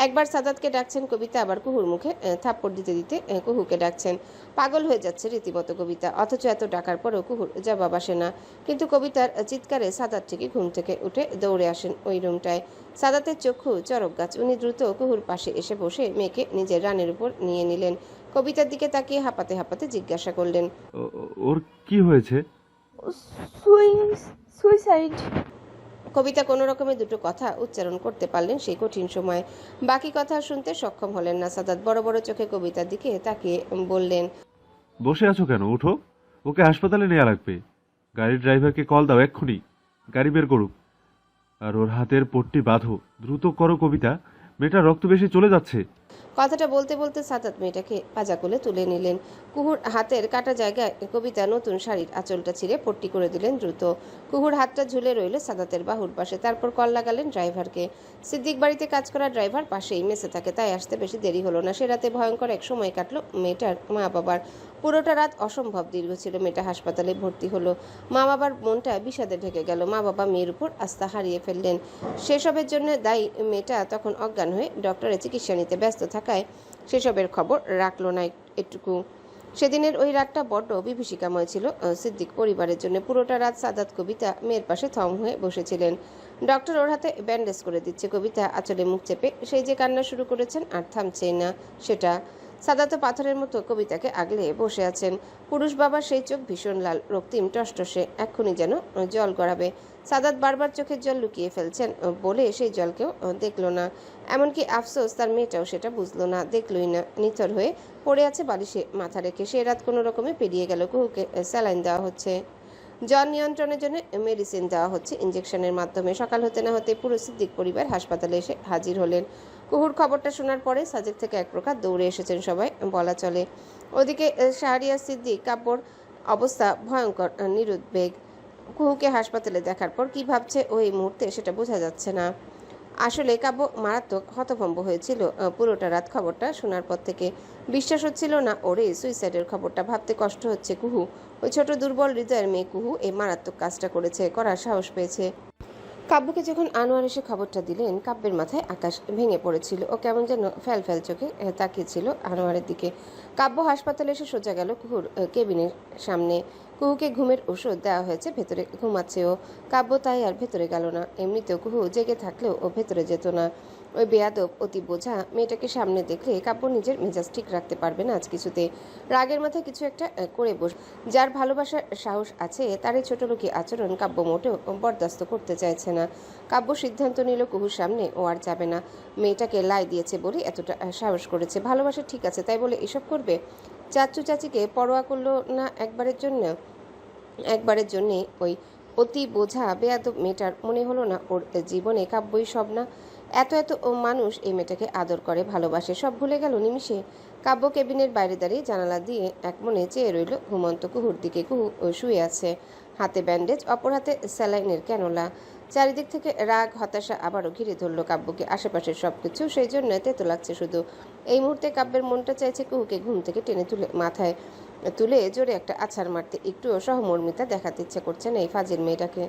একবার সাদাতকে ডাকছেন কবিতা, আবার কুহুর মুখে থাপ্পড় দিতে দিতে কুহুকে ডাকছেন। পাগল হয়ে যাচ্ছে রীতিমতো কবিতা, অথচ এত ডাকার পরেও কুহুর জবাব আসে না। কিন্তু কবিতার চিৎকারে সাদাত ঠিকই ঘুম থেকে উঠে দৌড়ে আসেন ওই রুমটায়। সাদাতের চক্ষু চরক গাছ। উনি দ্রুত কুহুর পাশে এসে বসে মেয়েকে নিজের রানের উপর নিয়ে নিলেন। কবিতার দিকে তাকিয়ে হাঁপাতে হাঁপাতে জিজ্ঞাসা করলেন, ওর কি হয়েছে? সুইসাইড। কবিতা কোনো রকমে দুটো কথা উচ্চারণ করতে পারলেন সেই কঠিন সময়। বাকি কথা শুনতে সক্ষম হলেন না। সাদাত বড় বড় চোখে কবিতার দিকে তাকিয়ে বললেন, বসে আছো কেন? উঠো, ওকে হাসপাতালে নেওয়া লাগবে। গাড়ির ড্রাইভারকে কল দাও, এক্ষুনি গাড়ি বের করুক। আর ওর হাতের পট্টি বাঁধো, দ্রুত করো কবিতা, মেয়েটার রক্ত বেশি চলে যাচ্ছে। কথাটা বলতে বলতে সাদাত মেয়েটাকে পাজা কোলে তুলে নিলেন। কুহুর হাতের কাটা জায়গায় কবিতা নতুন শাড়ির আঁচলটা ছিঁড়ে পট্টি করে দিলেন দ্রুত। কুহুর হাতটা ঝুলে রইল সাদাতের বাহুর পাশে। তারপর কল লাগালেন ড্রাইভারকে। সিদ্দিক বাড়িতে কাজ করা ড্রাইভার পাশেই মেসে থাকে, তাই আসতে বেশি দেরি হলো না। সে রাতে ভয়ঙ্কর এক সময় কাটলো মেয়েটার মা বাবার। পুরোটা রাত অসম্ভব দীর্ঘ ছিল। মেয়েটা হাসপাতালে ভর্তি হলো। মা বাবার মনটা বিষাদে ঢেকে গেল। মা বাবা মেয়ের উপর আস্থা হারিয়ে ফেললেন। সেসবের জন্য দায়ী মেয়েটা তখন অজ্ঞান হয়ে ডক্টরের চিকিৎসা নিতে ব্যস্ত থাকায় সেসবের খবর রাখলো না একটুকু। সেদিনের ওই রাতটা বড্ড বিভীষিকাময় ছিল সিদ্দিক পরিবারের জন্য। পুরোটা রাত সাদাত কবিতা মেয়ের পাশে থম হয়ে বসেছিলেন। ডক্টর ওর হাতে ব্যান্ডেজ করে দিচ্ছে। কবিতা আঁচলে মুখ চেপে সেই যে কান্না শুরু করেছেন আর থামছেই না সেটা। সাদাত পাথরের মতো কবিতাকে আগলে বসে আছেন। পুরুষ বাবার সেই চোখ ভীষণ লাল, রক্তিম টসটসে, এক্ষুনি যেন জল গড়াবে। সাদাত বারবার চোখের জল লুকিয়ে ফেলছেন বলে সেই জলকেও দেখলো না। এমনকি আফসোস তার মেয়েটাও সেটা বুঝলো না, দেখলই না। নিথর হয়ে পড়ে আছে বালিশে মাথা রেখে। সে রাত কোনো রকমে পেরিয়ে গেল। কুহুকে স্যালাইন দেওয়া হচ্ছে, জ্বর নিয়ন্ত্রণের জন্য মেডিসিন দেওয়া হচ্ছে ইঞ্জেকশনের মাধ্যমে। সকাল হতে না হতে পুরো সিদ্দিক পরিবার হাসপাতালে এসে হাজির হলেন। কুহুর খবরটা শোনার পরে সাজেক থেকে এক প্রকার দৌড়ে এসেছেন সবাই বলা চলে। ওদিকে শাহরিয়ার সিদ্দিক কাব্যর অবস্থা ভয়ঙ্কর, নিরুদ্বেগ। কুহুকে হাসপাতালে দেখার পর কি ভাবছে ওই মুহূর্তে সেটা বোঝা যাচ্ছে না। আসলে কাব্য মারাত্মক হতভম্ব হয়েছিল পুরোটা রাত খবরটা শোনার পর থেকে। বিশ্বাস হচ্ছিল না ওরে সুইসাইডের খবরটা। ভাবতে কষ্ট হচ্ছে কুহু, ওই ছোট দুর্বল হৃদয়ের মেয়ে কুহু এই মারাত্মক কাজটা করেছে, করার সাহস পেয়েছে। কাব্যকে যখন আনোয়ার এসে খবরটা দিলেন, কাব্যের মাথায় আকাশ ভেঙে পড়েছিল। ও কেমন যেন ফ্যাল ফ্যাল চোখে তাকিয়েছিল আনোয়ারের দিকে। কাব্য হাসপাতালে এসে সোজা গেল কুহুর কেবিনের সামনে। কুহুকে ঘুমের ওষুধ দেওয়া হয়েছে, ভেতরে ঘুমাচ্ছে ও। কাব্য তাই আর ভেতরে গেল না। এমনিতেও কুহু জেগে থাকলেও ও ভেতরে যেত না। ওই বেয়াদব অতি বোঝা মেয়েটাকে সামনে দেখলে কাব্য নিজের মেজাজ ঠিক রাখতে পারবে না আজ কিছুতে। রাগের মাথায় কিছু একটা করে বস। যার ভালোবাসার সাহস আছে তার এই ছোটলোকি আচরণ কাব্য মোটেও বরদাস্ত করতে চাইছে না। কাব্য সিদ্ধান্ত নিল কুহুর সামনে ও আর যাবে না। মেয়েটাকে লাই দিয়েছে বলে এতটা সাহস করেছে। ভালোবাসা ঠিক আছে তাই বলে এসব করবে? চাচু চাচিকে পরোয়া করলো না একবারের জন্যে ওই অতি বোঝা বেয়াদব মেয়েটার মনে হলো না ওর জীবনে কাব্যই সব না? এত মানুষ এই মেয়েটাকে আদর করে, ভালোবাসে, সব ভুলে গেল নিমিষে। কাব্য কেবিনের বাইরে দাঁড়িয়ে জানালা দিয়ে এক মনে চেয়ে রইল ঘুমন্ত কুহুর দিকে। কুহু শুয়ে আছে, হাতে ব্যান্ডেজ, অপর হাতে স্যালাইনের ক্যানোলা। চারিদিক থেকে রাগ হতাশা আবারও ঘিরে ধরল কাব্যকে, আশেপাশের সবকিছু সেই জন্য তেতো লাগছে শুধু। এই মুহূর্তে কাব্যের মনটা চাইছে কুহুকে ঘুম থেকে টেনে তুলে মাথায় তুলে জোরে একটা আছাড় মারতে। একটুও সহমর্মিতা দেখাতে ইচ্ছে করছে না এই ফাজিল মেয়েটাকে।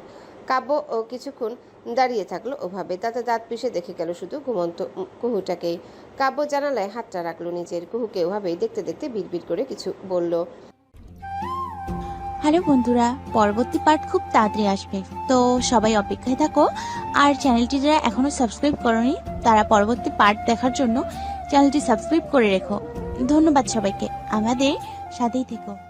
কাব্য কিছুক্ষণ দাঁড়িয়ে থাকলো ওভাবে, তাতে দাঁত পিষে দেখে গেল শুধু ঘুমন্ত কুহুটাকেই। কাব্য জানালায় হাতটা রাখলো নিজের। কুহুকে ওভাবেই দেখতে দেখতে বিড়বিড় করে কিছু বলল। হ্যালো বন্ধুরা, পরবর্তী পার্ট খুব তাড়াতাড়ি আসবে, তো সবাই অপেক্ষায় থাকো। আর চ্যানেলটি যারা এখনো সাবস্ক্রাইব করোনি তারা পরবর্তী পার্ট দেখার জন্য চ্যানেলটি সাবস্ক্রাইব করে রেখো। ধন্যবাদ সবাইকে, আমাদের সাথেই থেকো।